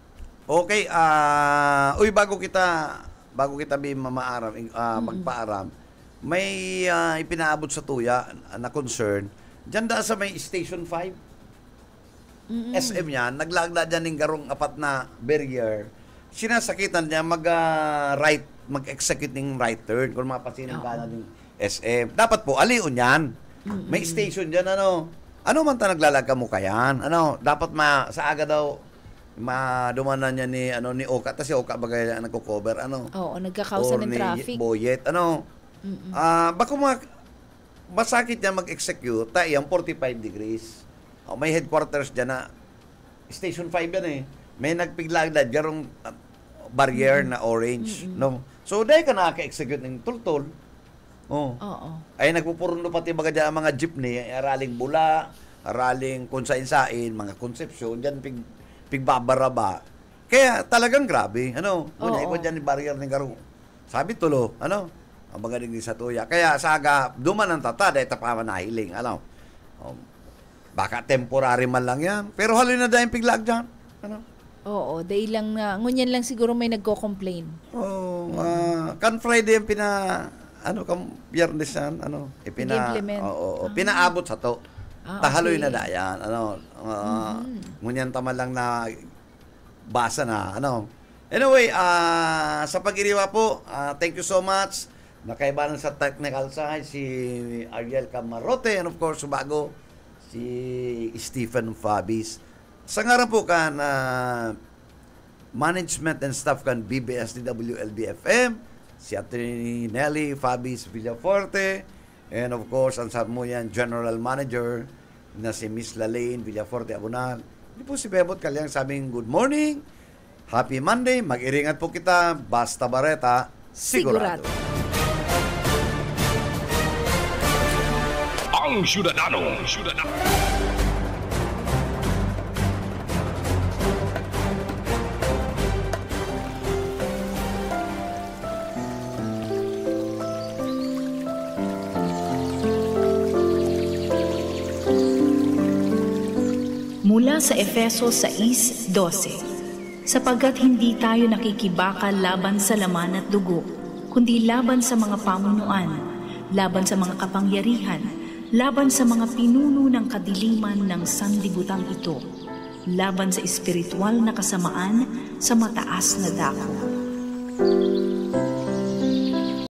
Okay, bago kita magpaaram, may ipinaabot sa tuya na concern. Diyan da sa may Station 5. SM yan, naglagda dyan ng garong apat na barrier. Sinasakitan niya mag-execute ng right turn kung mapasinin ka na ng SM. Dapat po, aliun yan. May station dyan, ano man ta naglalagka mo kayan? Dapat sa aga daw, madumanan niya ni Oka. Tapos si Oka bagay nagko-cover, Oo, nagkakausa ng traffic. Boyet, bako masakit niya mag-execute, yung 45 degrees. May headquarters dyan na, Station 5 yan eh. May nagpiglagdad, garong barrier na orange. No? So, dahil ka nakaka-execute ng tultol. Ay, nagpupurundo pati baga dyan ang mga jeepney, araling bula, araling kung sain-sain, mga konsepsyon, dyan pigbabaraba. Kaya talagang grabe. Iko dyan yung barrier ng garong. Sabi tulo, ang mga digdi sa tuya. Kaya saga, duman ang tata, dahil tapaman na hiling. Baka temporary man lang yan. Pero halin na dahil piglag dyan. Oo, dahil lang ngunyan lang siguro may nagko-complain. Kan Friday yung Biyernes yan, pinaabot sa to. Tahaloy na dayan, ngunyan tama lang na basa na, Anyway, sa pag-iriwa po, thank you so much. Nakaibanan sa technical side, si Ariel Camarote, and of course, bago, si Stephen Fabis. Sa ngaran po ka na management and staff kan BBSDWLB-FM, si Atty. Nelly Fabis Villaforte, and of course, ang sabi mo yan, General Manager na si Miss Lalaine Villaforte Abunal. Hindi po si Bebot Kalyang sabing good morning, happy Monday, mag-iringat po kita, basta bareta, sigurado. Ang Syudadano. Mula sa Efeso 6:12, sapagkat hindi tayo nakikibakal laban sa laman at dugo, kundi laban sa mga pamunuan, laban sa mga kapangyarihan, laban sa mga pinuno ng kadiliman ng sanlibutan ito, laban sa espiritual na kasamaan sa mataas na dako.